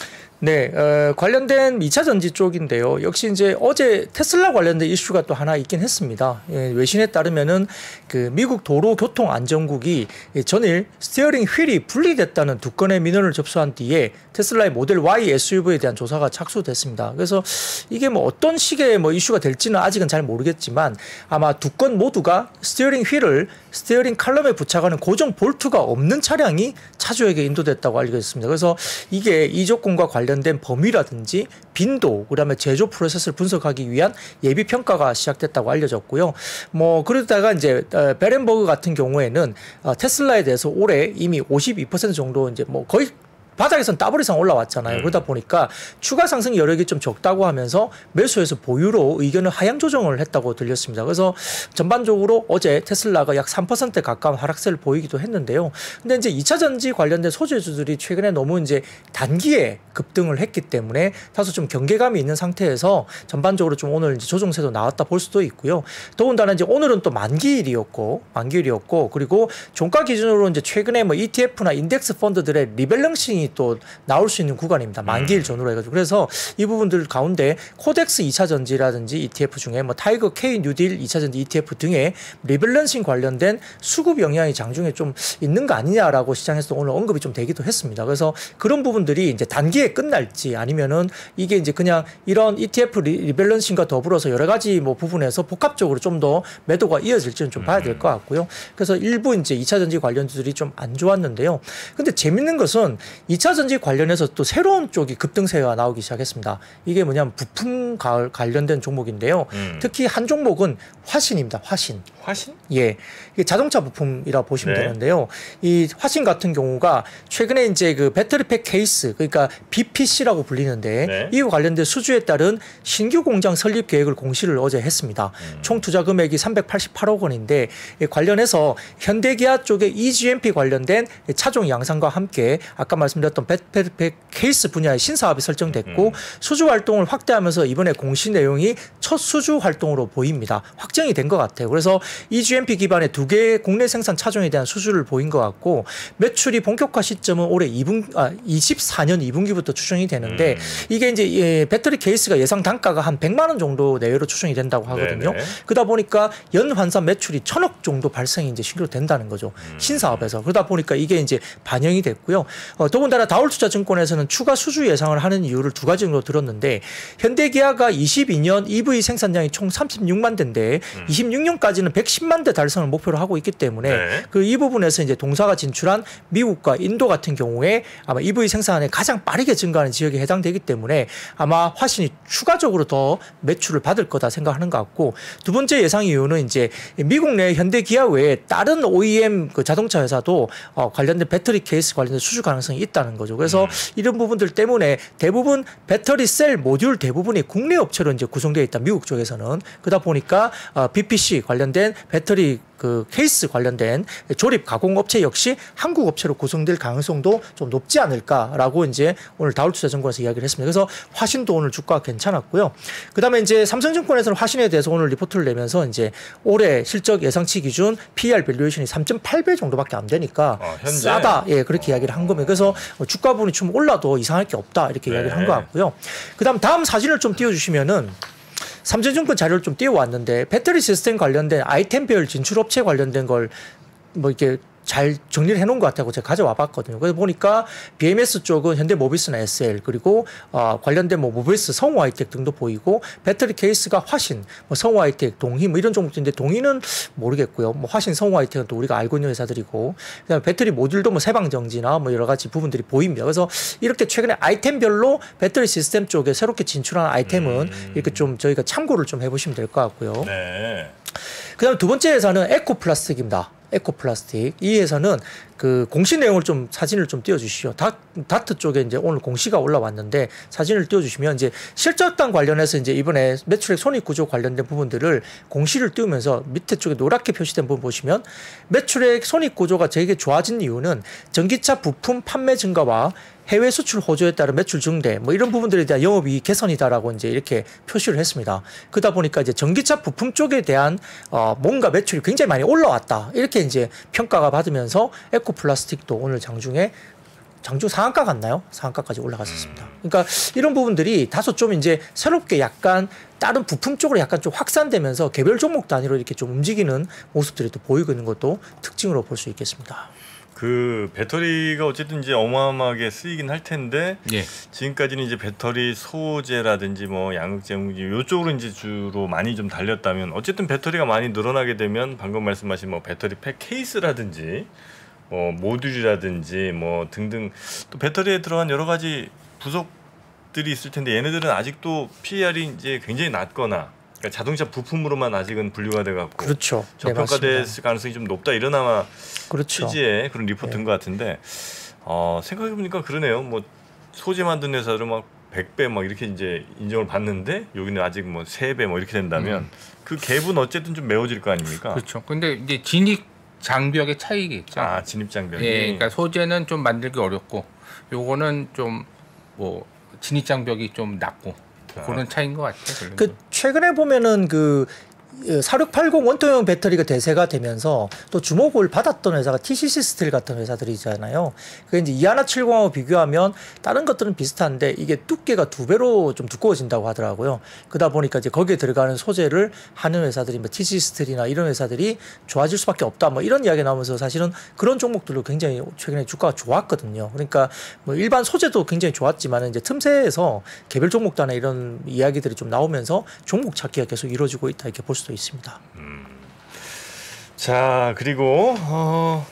Speaker 2: 네, 관련된 2차 전지 쪽인데요. 역시 이제 어제 테슬라 관련된 이슈가 또 하나 있긴 했습니다. 외신에 따르면은 그 미국 도로교통안전국이 전일 스티어링 휠이 분리됐다는 2건의 민원을 접수한 뒤에 테슬라의 모델 Y SUV에 대한 조사가 착수됐습니다. 그래서 이게 뭐 어떤 식의 뭐 이슈가 될지는 아직은 잘 모르겠지만 아마 2건 모두가 스티어링 휠을 스티어링 칼럼에 부착하는 고정 볼트가 없는 차량이 차주에게 인도됐다고 알려져 있습니다. 그래서 이게 이 조건과 관련된 범위라든지 빈도, 그다음에 제조 프로세스를 분석하기 위한 예비 평가가 시작됐다고 알려졌고요. 뭐 그러다가 이제 베렌버그 같은 경우에는 테슬라에 대해서 올해 이미 52% 정도 이제 뭐 거의 바닥에선 더블 이상 올라왔잖아요. 그러다 보니까 추가 상승 여력이 좀 적다고 하면서 매수해서 보유로 의견을 하향 조정을 했다고 들렸습니다. 그래서 전반적으로 어제 테슬라가 약 3% 가까운 하락세를 보이기도 했는데요. 근데 이제 2차 전지 관련된 소재주들이 최근에 너무 이제 단기에 급등을 했기 때문에 다소 좀 경계감이 있는 상태에서 전반적으로 좀 오늘 이제 조정세도 나왔다 볼 수도 있고요. 더군다나 이제 오늘은 또 만기일이었고 그리고 종가 기준으로 이제 최근에 뭐 ETF나 인덱스 펀드들의 리밸런싱이 또 나올 수 있는 구간입니다. 만기일 전후로 해가지고. 그래서 이 부분들 가운데 코덱스 2차 전지라든지 ETF 중에 뭐 타이거 K 뉴딜 2차 전지 ETF 등의 리밸런싱 관련된 수급 영향이 장중에 좀 있는 거 아니냐라고 시장에서 오늘 언급이 좀 되기도 했습니다. 그래서 그런 부분들이 이제 단기에 끝날지 아니면은 이게 이제 그냥 이런 ETF 리밸런싱과 더불어서 여러 가지 뭐 부분에서 복합적으로 좀 더 매도가 이어질지는 좀 봐야 될 것 같고요. 그래서 일부 이제 2차 전지 관련주들이 좀 안 좋았는데요. 근데 재밌는 것은 2차 전지 관련해서 또 새로운 쪽이 급등세가 나오기 시작했습니다. 이게 뭐냐면 부품 관련된 종목인데요. 특히 한 종목은 화신입니다. 화신.
Speaker 1: 화신?
Speaker 2: 예. 이게 자동차 부품이라 보시면 되는데요. 이 화신 같은 경우가 최근에 이제 그 배터리팩 케이스, 그러니까 BPC라고 불리는데 이와 관련된 수주에 따른 신규 공장 설립 계획을 공시를 어제 했습니다. 총 투자 금액이 388억 원인데 관련해서 현대기아 쪽의 eGMP 관련된 차종 양산과 함께 아까 말씀드렸던 배터리팩 케이스 분야의 신사업이 설정됐고 수주 활동을 확대하면서 이번에 공시 내용이 첫 수주 활동으로 보입니다. 확정이 된 것 같아요. 그래서 eGMP 기반의 2개의 국내 생산 차종에 대한 수주를 보인 것 같고 매출이 본격화 시점은 올해 24년 2분기부터 추정이 되는데 이게 이제 배터리 케이스가 예상 단가가 한 100만 원 정도 내외로 추정이 된다고 하거든요. 그러다 보니까 연 환산 매출이 1,000억 정도 발생이 이제 신규로 된다는 거죠. 신사업에서. 그러다 보니까 이게 이제 반영이 됐고요. 더군다나 다올투자증권에서는 추가 수주 예상을 하는 이유를 두 가지 정도 들었는데 현대기아가 22년 EV 생산량이 총 36만 대인데 26년까지는 110만 대 달성을 목표로 하고 있기 때문에 그 이 부분에서 이제 동사가 진출한 미국과 인도 같은 경우에 아마 EV 생산에 가장 빠르게 증가하는 지역에 해당되기 때문에 아마 화신이 추가적으로 더 매출을 받을 거다 생각하는 것 같고 두 번째 예상 이유는 이제 미국 내 현대기아 외에 다른 OEM 그 자동차 회사도 관련된 배터리 케이스 관련된 수주 가능성이 있다는 거죠. 그래서 이런 부분들 때문에 대부분 배터리 셀 모듈 대부분이 국내 업체로 이제 구성되어 있다. 미국 쪽에서는. 그러다 보니까 BPC 관련된 배터리 그 케이스 관련된 조립 가공 업체 역시 한국 업체로 구성될 가능성도 좀 높지 않을까라고 이제 오늘 다올투자증권에서 이야기를 했습니다. 그래서 화신도 오늘 주가가 괜찮았고요. 그다음에 이제 삼성증권에서는 화신에 대해서 오늘 리포트를 내면서 이제 올해 실적 예상치 기준 PER 밸류에이션이 3.8배 정도밖에 안 되니까 싸다. 예, 그렇게 이야기를 한 겁니다. 그래서 주가 부분이 좀 올라도 이상할 게 없다 이렇게 이야기를 한 것 같고요. 그다음 다음 사진을 좀 띄워주시면은. 삼성증권 자료를 좀 띄워왔는데 배터리 시스템 관련된 아이템별 진출업체 관련된 걸 뭐 이렇게 잘 정리를 해놓은 것 같다고 제가 가져와 봤거든요. 그래서 보니까 BMS 쪽은 현대모비스나 SL 그리고 관련된 뭐 모비스, 성우하이텍 등도 보이고 배터리 케이스가 화신, 뭐 성우하이텍, 동희 뭐 이런 종목들인데 동희는 모르겠고요. 뭐 화신, 성우하이텍은 또 우리가 알고 있는 회사들이고 그다음에 배터리 모듈도 뭐 세방정지나 뭐 여러 가지 부분들이 보입니다. 그래서 이렇게 최근에 아이템별로 배터리 시스템 쪽에 새롭게 진출한 아이템은 이렇게 좀 저희가 참고를 좀 해보시면 될 것 같고요. 그다음에 두 번째 회사는 에코플라스틱입니다. 에코플라스틱. 이 회사는 그 공시 내용을 좀 사진을 좀 띄워주시죠. 다트 쪽에 이제 오늘 공시가 올라왔는데 사진을 띄워주시면 이제 실적당 관련해서 이제 이번에 매출액 손익구조 관련된 부분들을 공시를 띄우면서 밑에 쪽에 노랗게 표시된 부분 보시면 매출액 손익구조가 되게 좋아진 이유는 전기차 부품 판매 증가와 해외 수출 호조에 따른 매출 증대 뭐 이런 부분들에 대한 영업이익 개선이다라고 이제 이렇게 표시를 했습니다. 그러다 보니까 이제 전기차 부품 쪽에 대한 뭔가 매출이 굉장히 많이 올라왔다 이렇게 이제 평가가 받으면서 에코플라스틱도 오늘 장중 상한가 갔나요? 상한가까지 올라갔었습니다. 그러니까 이런 부분들이 다소 좀 이제 새롭게 약간 다른 부품 쪽으로 약간 좀 확산되면서 개별 종목 단위로 이렇게 좀 움직이는 모습들이 또 보이고 있는 것도 특징으로 볼 수 있겠습니다.
Speaker 1: 그 배터리가 어쨌든 이제 어마어마하게 쓰이긴 할 텐데
Speaker 3: 예.
Speaker 1: 지금까지는 이제 배터리 소재라든지 뭐 양극재 이쪽으로 이제 주로 많이 좀 달렸다면 어쨌든 배터리가 많이 늘어나게 되면 방금 말씀하신 뭐 배터리 팩 케이스라든지 모듈이라든지 뭐 등등 또 배터리에 들어간 여러 가지 부속들이 있을 텐데 얘네들은 아직도 PER이 이제 굉장히 낮거나 그러니까 자동차 부품으로만 아직은 분류가 돼갖고
Speaker 2: 그렇죠.
Speaker 1: 저평가될 가능성이 좀 높다 이런 아마
Speaker 2: 그렇죠.
Speaker 1: 취지의 그런 리포트인 것 같은데 생각해보니까 그러네요. 뭐 소재 만든 회사들은 막 100배 막 이렇게 이제 인정을 받는데 여기는 아직 뭐 3배 뭐 이렇게 된다면 그 갭은 어쨌든 좀 메워질 거 아닙니까?
Speaker 3: 그렇죠. 근데 이제 진입 장벽의 차이겠죠.
Speaker 1: 진입 장벽이.
Speaker 3: 예, 그러니까 소재는 좀 만들기 어렵고 요거는 좀 뭐 진입 장벽이 좀 낮고 그런 차이인 것 같아요.
Speaker 2: 그 최근에 보면은 그 4680 원통형 배터리가 대세가 되면서 또 주목을 받았던 회사가 TCC 스틸 같은 회사들이잖아요. 그게 이제 이하나70하고 비교하면 다른 것들은 비슷한데 이게 두께가 2배로 좀 두꺼워진다고 하더라고요. 그러다 보니까 이제 거기에 들어가는 소재를 하는 회사들이 뭐 TCC 스틸이나 이런 회사들이 좋아질 수밖에 없다. 뭐 이런 이야기 나오면서 사실은 그런 종목들로 굉장히 최근에 주가가 좋았거든요. 그러니까 뭐 일반 소재도 굉장히 좋았지만 이제 틈새에서 개별 종목단에 이런 이야기들이 좀 나오면서 종목 찾기가 계속 이루어지고 있다 이렇게 볼 수도 있습니다.
Speaker 1: 자, 그리고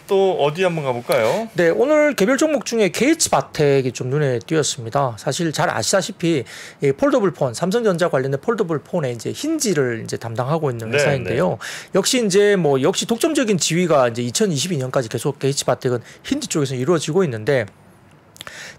Speaker 1: 또 어디 한번 가볼까요?
Speaker 2: 네, 오늘 개별 종목 중에 KH바텍이 좀 눈에 띄었습니다. 사실 잘 아시다시피 이 폴더블 폰, 삼성전자 관련된 폴더블 폰의 이제 힌지를 이제 담당하고 있는 회사인데요. 역시 이제 뭐 역시 독점적인 지위가 이제 2022년까지 계속 KH바텍은 힌지 쪽에서 이루어지고 있는데.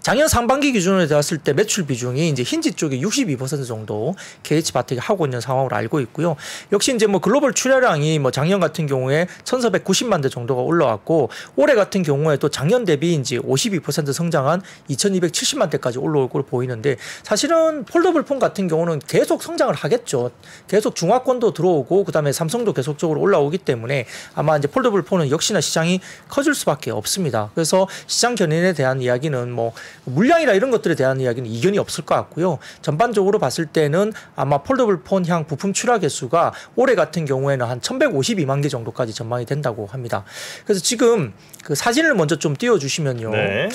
Speaker 2: 작년 상반기 기준으로 봤을 때 매출 비중이 이제 힌지 쪽이 62% 정도 KH바텍이 하고 있는 상황으로 알고 있고요. 역시 이제 뭐 글로벌 출하량이 뭐 작년 같은 경우에 1,490만 대 정도가 올라왔고 올해 같은 경우에 또 작년 대비 이제 52% 성장한 2,270만 대까지 올라올 걸로 보이는데 사실은 폴더블 폰 같은 경우는 계속 성장을 하겠죠. 계속 중화권도 들어오고 그다음에 삼성도 계속적으로 올라오기 때문에 아마 이제 폴더블 폰은 역시나 시장이 커질 수밖에 없습니다. 그래서 시장 견인에 대한 이야기는 뭐 물량이나 이런 것들에 대한 이야기는 이견이 없을 것 같고요. 전반적으로 봤을 때는 아마 폴더블 폰 향 부품 출하 개수가 올해 같은 경우에는 한 1,152만 개 정도까지 전망이 된다고 합니다. 그래서 지금 그 사진을 먼저 좀 띄워주시면요. 네.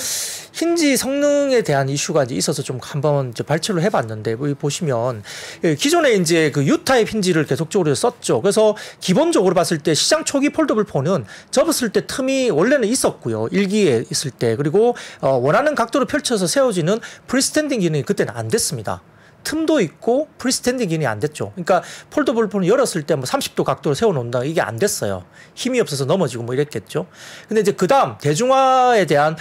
Speaker 2: 힌지 성능에 대한 이슈가 이제 있어서 좀 한번 이제 발췌를 해봤는데 여기 보시면 기존에 이제 그 U타입 힌지를 계속적으로 썼죠. 그래서 기본적으로 봤을 때 시장 초기 폴더블 폰은 접었을 때 틈이 원래는 있었고요. 1기에 있을 때 그리고 원하는 각도로 펼쳐서 세워지는 프리스탠딩 기능이 그때는 안 됐습니다. 틈도 있고 프리스탠딩 기능이 안 됐죠. 그러니까 폴더블 폰을 열었을 때 뭐 30도 각도로 세워놓는다 이게 안 됐어요. 힘이 없어서 넘어지고 뭐 이랬겠죠. 근데 이제 그다음 대중화에 대한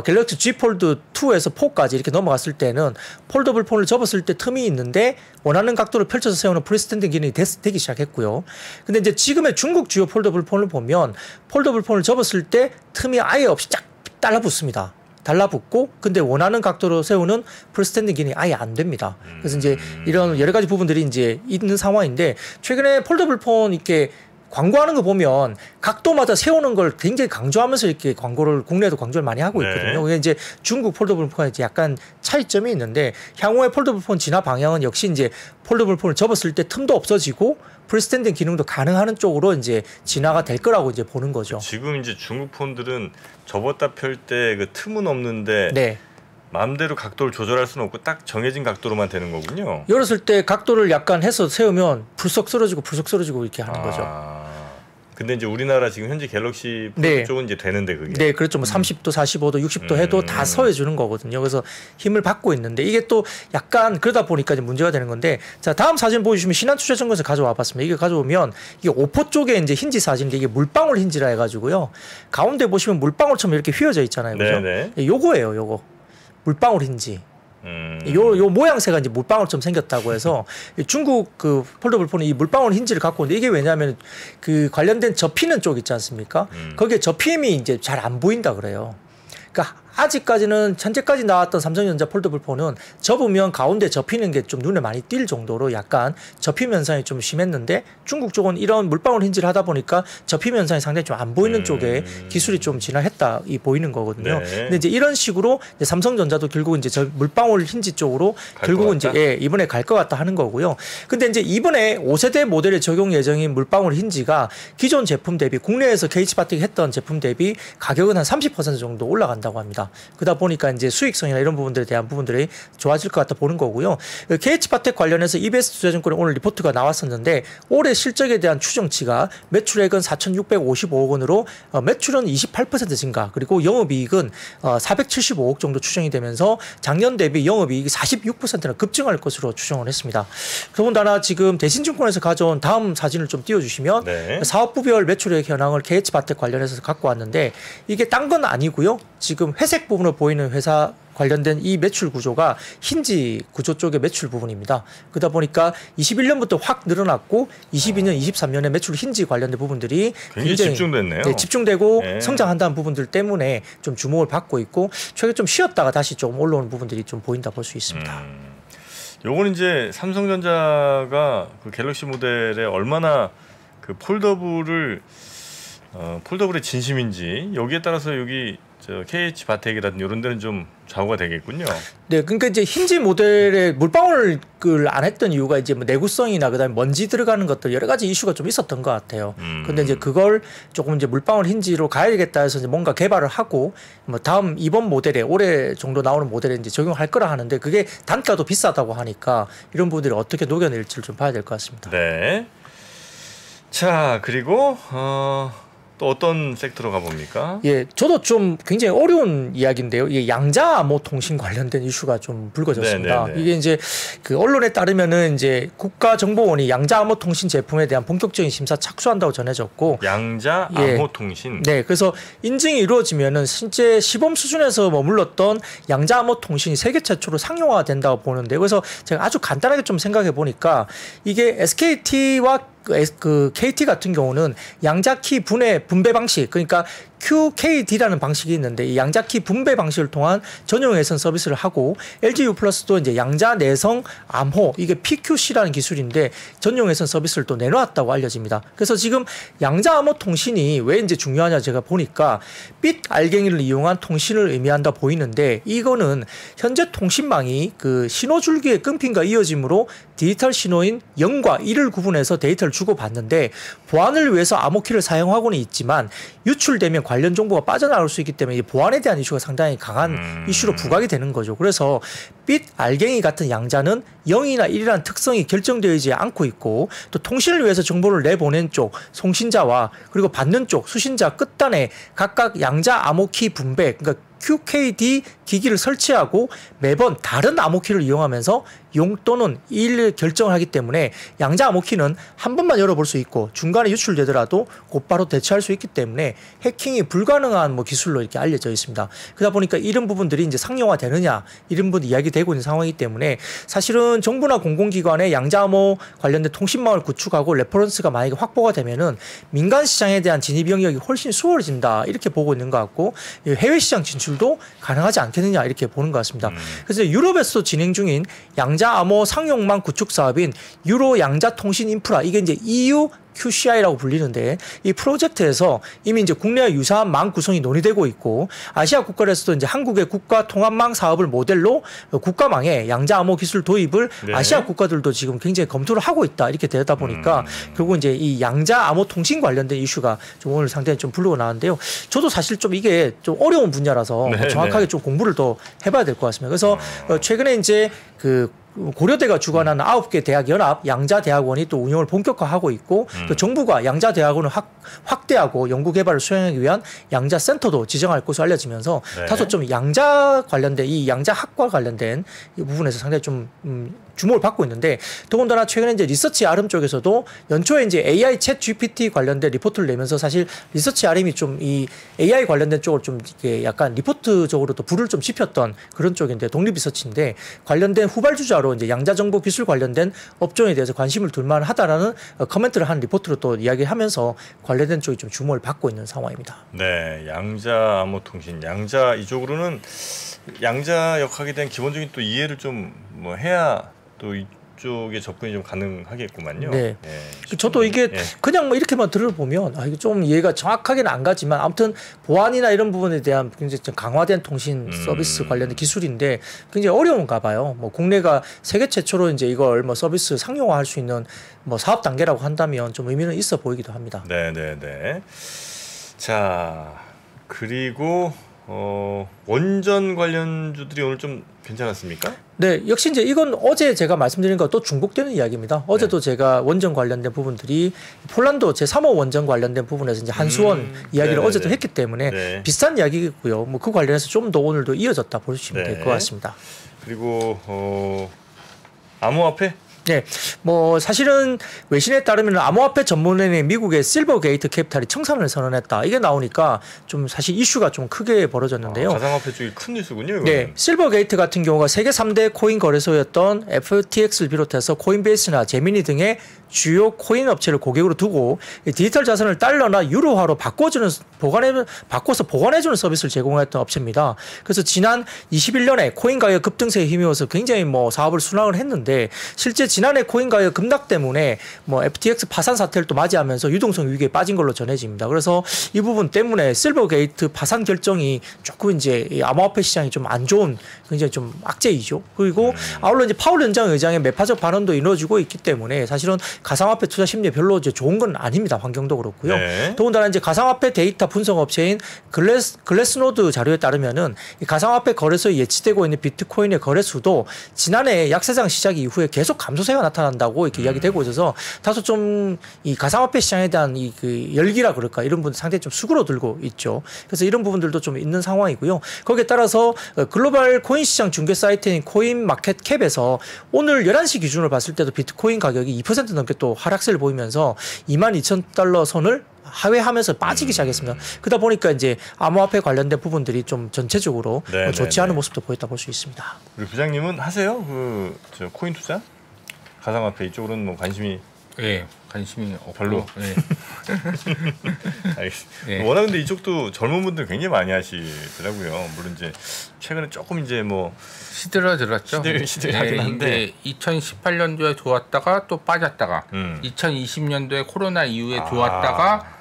Speaker 2: 갤럭시 G 폴드 2에서 4까지 이렇게 넘어갔을 때는 폴더블 폰을 접었을 때 틈이 있는데 원하는 각도로 펼쳐서 세우는 프리스탠딩 기능이 되기 시작했고요. 근데 이제 지금의 중국 주요 폴더블 폰을 보면 폴더블 폰을 접었을 때 틈이 아예 없이 쫙 달라붙습니다. 달라붙고 근데 원하는 각도로 세우는 프리스탠딩 기능이 아예 안 됩니다. 그래서 이제 이런 여러 가지 부분들이 이제 있는 상황인데 최근에 폴더블 폰 이렇게 광고하는 거 보면 각도마다 세우는 걸 굉장히 강조하면서 이렇게 광고를 국내에도 광고를 많이 하고 있거든요. 그게 이제 중국 폴더블 폰에 이제 약간 차이점이 있는데 향후에 폴더블 폰 진화 방향은 역시 이제 폴더블 폰을 접었을 때 틈도 없어지고 프리스탠딩 기능도 가능하는 쪽으로 이제 진화가 될 거라고 이제 보는 거죠.
Speaker 1: 지금 이제 중국 폰들은 접었다 펼 때 그 틈은 없는데
Speaker 2: 네.
Speaker 1: 마음대로 각도를 조절할 수는 없고 딱 정해진 각도로만 되는 거군요.
Speaker 2: 열었을 때 각도를 약간 해서 세우면 불썩 쓰러지고 이렇게 하는 거죠.
Speaker 1: 근데 이제 우리나라 지금 현재 갤럭시
Speaker 2: 네.
Speaker 1: 쪽은 이제 되는데 그게.
Speaker 2: 네, 그렇죠. 뭐 30도, 45도, 60도 해도 다 서해주는 거거든요. 그래서 힘을 받고 있는데 이게 또 약간 그러다 보니까 이제 문제가 되는 건데 자, 다음 사진 보여주시면 신한투자증권에서 가져와 봤습니다. 이게 가져오면 이게 오포 쪽에 이제 힌지 사진인데 이게 물방울 힌지라 해가지고요. 가운데 보시면 물방울처럼 이렇게 휘어져 있잖아요. 그죠?
Speaker 1: 네네.
Speaker 2: 요거예요, 요거. 물방울 힌지. 요 모양새가 이제 물방울처럼 생겼다고 해서 중국 그 폴더블 폰이 이 물방울 힌지를 갖고 오는데 이게 왜냐하면 그 관련된 접히는 쪽 있지 않습니까? 거기에 접힘이 이제 잘 안 보인다 그래요. 그러니까 아직까지는 현재까지 나왔던 삼성전자 폴더블 폰은 접으면 가운데 접히는 게 좀 눈에 많이 띌 정도로 약간 접힘 현상이 좀 심했는데 중국 쪽은 이런 물방울 힌지를 하다 보니까 접힘 현상이 상당히 좀 안 보이는 쪽에 기술이 좀 진화했다 이 보이는 거거든요.
Speaker 1: 네.
Speaker 2: 근데 이제 이런 식으로 이제 삼성전자도 결국 이제 저 물방울 힌지 쪽으로 결국은 이제 이번에 갈 것 같다 하는 거고요. 근데 이제 이번에 5세대 모델에 적용 예정인 물방울 힌지가 기존 제품 대비 국내에서 KH바텍이 했던 제품 대비 가격은 한 30% 정도 올라간다고 합니다. 그러다 보니까 이제 수익성이나 이런 부분들에 대한 부분들이 좋아질 것 같다 보는 거고요. KH바텍 관련해서 EBS 투자증권에 오늘 리포트가 나왔었는데 올해 실적에 대한 추정치가 매출액은 4,655억 원으로 매출은 28% 증가 그리고 영업이익은 475억 정도 추정이 되면서 작년 대비 영업이익이 46%나 급증할 것으로 추정을 했습니다. 더군다나 지금 대신증권에서 가져온 다음 사진을 좀 띄워주시면 네. 사업부별 매출액 현황을 KH바텍 관련해서 갖고 왔는데 이게 딴 건 아니고요. 지금 회색 부분으로 보이는 회사 관련된 이 매출 구조가 힌지 구조 쪽의 매출 부분입니다. 그러다 보니까 21년부터 확 늘어났고 22년, 23년에 매출 힌지 관련된 부분들이
Speaker 1: 굉장히 집중됐네요.
Speaker 2: 네, 집중되고 네. 성장한다는 부분들 때문에 좀 주목을 받고 있고 최근에 좀 쉬었다가 다시 좀 올라오는 부분들이 좀 보인다 볼 수 있습니다.
Speaker 1: 요건 이제 삼성전자가 그 갤럭시 모델에 얼마나 그 폴더블의 진심인지 여기에 따라서 여기 KH바텍이라든지 이런 데는 좀 좌우가 되겠군요.
Speaker 2: 네, 그러니까 이제 힌지 모델에 물방울을 안 했던 이유가 이제 뭐 내구성이나 그다음에 먼지 들어가는 것들 여러 가지 이슈가 좀 있었던 것 같아요. 근데 이제 그걸 조금 이제 물방울 힌지로 가야겠다 해서 이제 뭔가 개발을 하고 뭐 다음 이번 모델에 올해 정도 나오는 모델에 이제 적용할 거라 하는데 그게 단가도 비싸다고 하니까 이런 부분들이 어떻게 녹여낼지를 좀 봐야 될 것 같습니다.
Speaker 1: 네. 자, 그리고 또 어떤 섹터로 가봅니까?
Speaker 2: 예, 저도 좀 굉장히 어려운 이야기인데요. 이게 양자 암호 통신 관련된 이슈가 좀 불거졌습니다.
Speaker 1: 네네네.
Speaker 2: 이게 이제 그 언론에 따르면은 이제 국가정보원이 양자 암호 통신 제품에 대한 본격적인 심사 착수한다고 전해졌고,
Speaker 1: 양자 암호 통신.
Speaker 2: 네, 그래서 인증이 이루어지면은 실제 시범 수준에서 머물렀던 양자 암호 통신이 세계 최초로 상용화된다고 보는데, 그래서 제가 아주 간단하게 좀 생각해 보니까 이게 SKT와 그 KT 같은 경우는 양자키 분배 방식, 그러니까 QKD라는 방식이 있는데 이 양자키 분배 방식을 통한 전용 예선 서비스를 하고, LGU+도 이제 양자 내성 암호, 이게 PQC라는 기술인데 전용 예선 서비스를 또 내놓았다고 알려집니다. 그래서 지금 양자 암호 통신이 왜 이제 중요하냐 제가 보니까 빛 알갱이를 이용한 통신을 의미한다 보이는데, 이거는 현재 통신망이 그 신호 줄기의 끊김과 이어짐으로 디지털 신호인 0과 1을 구분해서 데이터를 주고받는데, 보안을 위해서 암호키를 사용하고는 있지만 유출되면 관련 정보가 빠져나갈 수 있기 때문에 이 보안에 대한 이슈가 상당히 강한 이슈로 부각이 되는 거죠. 그래서 빛 알갱이 같은 양자는 0이나 1이라는 특성이 결정되지 않고 있고, 또 통신을 위해서 정보를 내보낸 쪽 송신자와 그리고 받는 쪽 수신자 끝단에 각각 양자 암호키 분배, 그러니까 QKD 기기를 설치하고 매번 다른 암호키를 이용하면서 용 또는 일 결정을 하기 때문에 양자 암호키는 한 번만 열어볼 수 있고 중간에 유출되더라도 곧바로 대처할 수 있기 때문에 해킹이 불가능한 뭐 기술로 이렇게 알려져 있습니다. 그러다 보니까 이런 부분들이 이제 상용화 되느냐 이런 부분 이야기되고 있는 상황이기 때문에, 사실은 정부나 공공기관의 양자 암호 관련된 통신망을 구축하고 레퍼런스가 만약에 확보가 되면은 민간 시장에 대한 진입 영역이 훨씬 수월해진다 이렇게 보고 있는 것 같고, 해외 시장 진출도 가능하지 않겠느냐 이렇게 보는 것 같습니다. 그래서 유럽에서도 진행 중인 양자 암호 상용망 구축 사업인 유로 양자 통신 인프라, 이게 이제 EU QCI라고 불리는데, 이 프로젝트에서 이미 이제 국내와 유사한 망 구성이 논의되고 있고, 아시아 국가에서도 이제 한국의 국가 통합망 사업을 모델로 국가망에 양자 암호 기술 도입을 아시아 국가들도 지금 굉장히 검토를 하고 있다 이렇게 되다 보니까 결국 이제 이 양자 암호 통신 관련된 이슈가 좀 오늘 상당히 좀 불리고 나왔는데요. 저도 사실 좀 이게 좀 어려운 분야라서 정확하게 좀 공부를 더 해봐야 될 것 같습니다. 그래서 최근에 이제 그 고려대가 주관하는 9개 대학 연합 양자대학원이 또 운영을 본격화하고 있고, 또 정부가 양자대학원을 확대하고 연구개발을 수행하기 위한 양자센터도 지정할 것으로 알려지면서 다소 좀 양자 관련된 이 양자학과 관련된 이 부분에서 상당히 좀 주목을 받고 있는데, 더군다나 최근에 이제 리서치 RM 쪽에서도 연초에 이제 AI 챗 GPT 관련된 리포트를 내면서, 사실 리서치 RM이 좀 이 AI 관련된 쪽을 좀 이렇게 약간 리포트적으로도 불을 좀 지폈던 그런 쪽인데, 독립 리서치인데 관련된 후발주자로 이제 양자정보 기술 관련된 업종에 대해서 관심을 둘만 하다라는 커멘트를 한 리포트로 또 이야기하면서 관련된 쪽이 좀 주목을 받고 있는 상황입니다.
Speaker 1: 네, 양자 암호 통신, 양자 이쪽으로는 양자 역학에 대한 기본적인 또 이해를 좀 뭐 해야 또 이쪽에 접근이 좀 가능하겠구만요.
Speaker 2: 네. 저도 이게 그냥 뭐 이렇게만 들어보면 이게 좀 이해가 정확하게는 안 가지만, 아무튼 보안이나 이런 부분에 대한 굉장히 좀 강화된 통신 서비스 관련된 기술인데 굉장히 어려운가 봐요. 뭐 국내가 세계 최초로 이제 이걸 뭐 서비스 상용화할 수 있는 뭐 사업 단계라고 한다면 좀 의미는 있어 보이기도 합니다.
Speaker 1: 네. 자, 그리고 원전 관련주들이 오늘 좀 괜찮았습니까?
Speaker 2: 네, 역시 이제 이건 어제 제가 말씀드린 것과 또 중복되는 이야기입니다. 어제도 제가 원전 관련된 부분들이 폴란드 제3호 원전 관련된 부분에서 이제 한수원 이야기를 어제도 했기 때문에 비슷한 이야기고요. 뭐 그 관련해서 좀 더 오늘도 이어졌다 보시면 될 것 같습니다.
Speaker 1: 그리고 암호화폐?
Speaker 2: 네, 뭐 사실은 외신에 따르면 암호화폐 전문회의 미국의 실버게이트 캐피탈이 청산을 선언했다. 이게 나오니까 좀 사실 이슈가 좀 크게 벌어졌는데요.
Speaker 1: 가상화폐 쪽이 큰 뉴스군요. 이거는.
Speaker 2: 네, 실버게이트 같은 경우가 세계 3대 코인 거래소였던 FTX를 비롯해서 코인베이스나 제미니 등의 주요 코인 업체를 고객으로 두고 디지털 자산을 달러나 유로화로 바꿔서 보관해주는 서비스를 제공했던 업체입니다. 그래서 지난 21년에 코인 가격 급등세에 힘입어서 굉장히 뭐 사업을 순항을 했는데, 실제 지난해 코인 가격 급락 때문에 뭐 FTX 파산 사태를 또 맞이하면서 유동성 위기에 빠진 걸로 전해집니다. 그래서 이 부분 때문에 실버게이트 파산 결정이 조금 이제 이 암호화폐 시장이 좀 안 좋은 굉장히 좀 악재이죠. 그리고 아울러 이제 파월 연장 의장의 매파적 발언도 이루어지고 있기 때문에 사실은 가상화폐 투자 심리에 별로 이제 좋은 건 아닙니다. 환경도 그렇고요. 더군다나 이제 가상화폐 데이터 분석 업체인 글래스노드 자료에 따르면은 이 가상화폐 거래소에 예치되고 있는 비트코인의 거래 수도 지난해 약세장 시작 이후에 계속 감소 감소세가 나타난다고 이렇게 이야기되고 있어서 다소 좀 이 가상화폐 시장에 대한 이 그 열기라 그럴까 이런 부분 상당히 좀 수그러들고 있죠. 그래서 이런 부분들도 좀 있는 상황이고요. 거기에 따라서 글로벌 코인 시장 중개 사이트인 코인마켓캡에서 오늘 11시 기준으로 봤을 때도 비트코인 가격이 2% 넘게 또 하락세를 보이면서 22,000달러 선을 하회하면서 빠지기 시작했습니다. 그러다 보니까 이제 암호화폐 관련된 부분들이 좀 전체적으로 좋지 않은 모습도 보였다 볼 수 있습니다.
Speaker 1: 우리 부장님은 하세요? 저 코인 투자? 가상화폐 이쪽으로는 뭐 관심이
Speaker 3: 관심이 없고
Speaker 1: 별로. 알겠습니다. 워낙 근데 이쪽도 젊은 분들 굉장히 많이 하시더라고요. 물론 이제 최근에 조금 이제 뭐
Speaker 3: 시들어들었죠.
Speaker 1: 시들하긴 한데
Speaker 3: 2018년도에 좋았다가 또 빠졌다가 2020년도에 코로나 이후에 좋았다가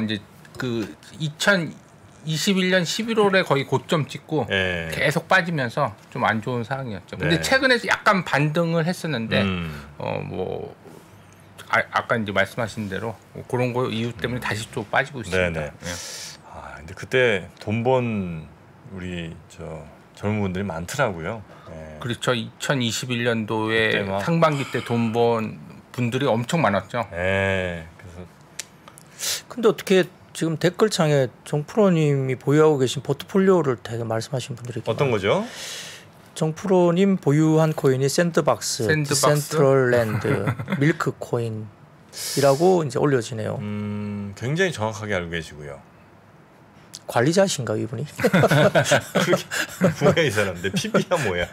Speaker 3: 이제 그 2021년 11월에 거의 고점 찍고 계속 빠지면서 좀 안 좋은 상황이었죠. 근데 최근에 약간 반등을 했었는데 뭐 아까 이제 말씀하신 대로 그런 거 이유 때문에 다시 또 빠지고 있습니다.
Speaker 1: 근데 그때 돈 번 우리 저 젊은 분들이 많더라고요.
Speaker 3: 그렇죠. 2021년도에 상반기 때 돈 번 분들이 엄청 많았죠.
Speaker 1: 그래서
Speaker 2: 근데 어떻게 지금 댓글창에 정프로님이 보유하고 계신 포트폴리오를 되게 말씀하시는 분들이
Speaker 1: 어떤 거죠?
Speaker 2: 정프로님 보유한 코인이 샌드박스, 센트럴랜드, 밀크코인이라고 이제 올려지네요.
Speaker 1: 굉장히 정확하게 알고 계시고요.
Speaker 2: 관리자신가 이분이?
Speaker 1: 뭐야 이 사람? 내 PB야 뭐야?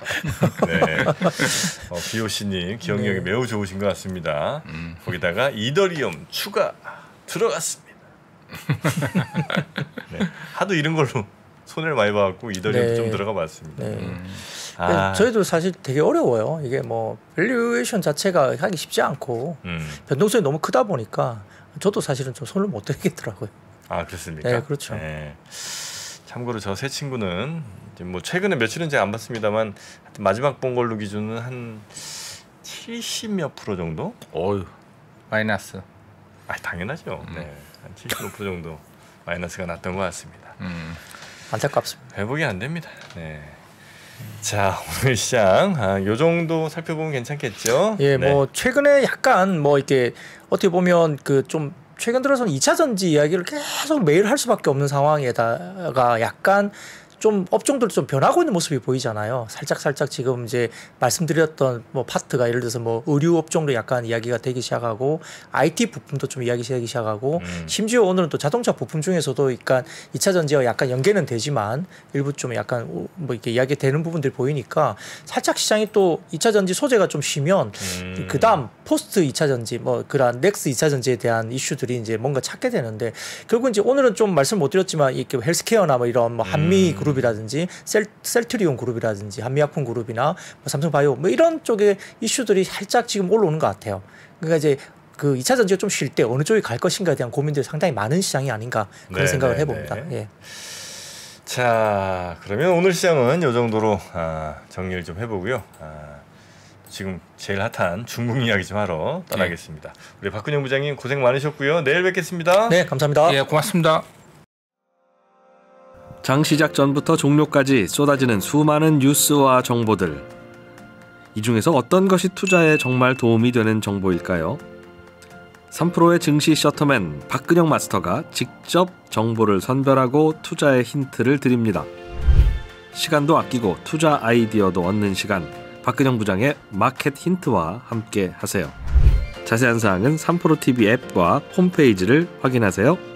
Speaker 1: BOC님 기억력이 매우 좋으신 것 같습니다. 거기다가 이더리움 추가 들어갔습니다. 하도 이런 걸로 손해를 많이 봐갖고 이더리움 좀 들어가 봤습니다.
Speaker 2: 저희도 사실 되게 어려워요. 이게 뭐 밸류에이션 자체가 하기 쉽지 않고 변동성이 너무 크다 보니까 저도 사실은 좀 손을 못 대겠더라고요.
Speaker 1: 그렇습니까?
Speaker 2: 네, 그렇죠.
Speaker 1: 참고로 저 새 친구는 이제 뭐 최근에 며칠은 제가 안 봤습니다만 마지막 본 걸로 기준은 한 70몇 % 정도?
Speaker 3: 마이너스.
Speaker 1: 당연하죠. 한 75% 정도 마이너스가 났던 것 같습니다.
Speaker 2: 안타깝습니다.
Speaker 1: 회복이 안 됩니다. 자, 오늘 시장 요 정도 살펴보면 괜찮겠죠?
Speaker 2: 뭐 최근에 약간 뭐 이렇게 어떻게 보면 그 좀 최근 들어서는 2차 전지 이야기를 계속 매일 할 수밖에 없는 상황에다가 약간 좀 업종들도 좀 변하고 있는 모습이 보이잖아요. 살짝 지금 이제 말씀드렸던 뭐 파트가 예를 들어서 뭐 의류 업종도 약간 이야기가 되기 시작하고 IT 부품도 좀 이야기되기 시작하고 심지어 오늘은 또 자동차 부품 중에서도 약간 2차 전지와 약간 연계는 되지만 일부 좀 약간 뭐 이렇게 이야기되는 부분들이 보이니까 살짝 시장이 또 2차 전지 소재가 좀 쉬면 그다음 포스트 2차 전지 뭐 그런 넥스 2차 전지에 대한 이슈들이 이제 뭔가 찾게 되는데 결국 이제 오늘은 좀 말씀 못 드렸지만 이렇게 헬스케어나 뭐 이런 뭐 한미 그룹이라든지 셀트리온 그룹이라든지 한미약품 그룹이나 뭐 삼성바이오 뭐 이런 쪽의 이슈들이 살짝 지금 올라오는 것 같아요. 그러니까 이제 그 2차 전지가 좀 쉴 때 어느 쪽이 갈 것인가에 대한 고민들이 상당히 많은 시장이 아닌가 그런 생각을 해봅니다.
Speaker 1: 자, 그러면 오늘 시장은 이 정도로 정리를 좀 해보고요. 지금 제일 핫한 중국 이야기 좀 하러 떠나겠습니다. 우리 박근영 부장님 고생 많으셨고요. 내일 뵙겠습니다.
Speaker 2: 네, 감사합니다.
Speaker 3: 고맙습니다.
Speaker 4: 장 시작 전부터 종료까지 쏟아지는 수많은 뉴스와 정보들. 이 중에서 어떤 것이 투자에 정말 도움이 되는 정보일까요? 3프로의 증시 셔터맨 박근영 마스터가 직접 정보를 선별하고 투자의 힌트를 드립니다. 시간도 아끼고 투자 아이디어도 얻는 시간, 박근영 부장의 마켓 힌트와 함께 하세요. 자세한 사항은 3프로 TV 앱과 홈페이지를 확인하세요.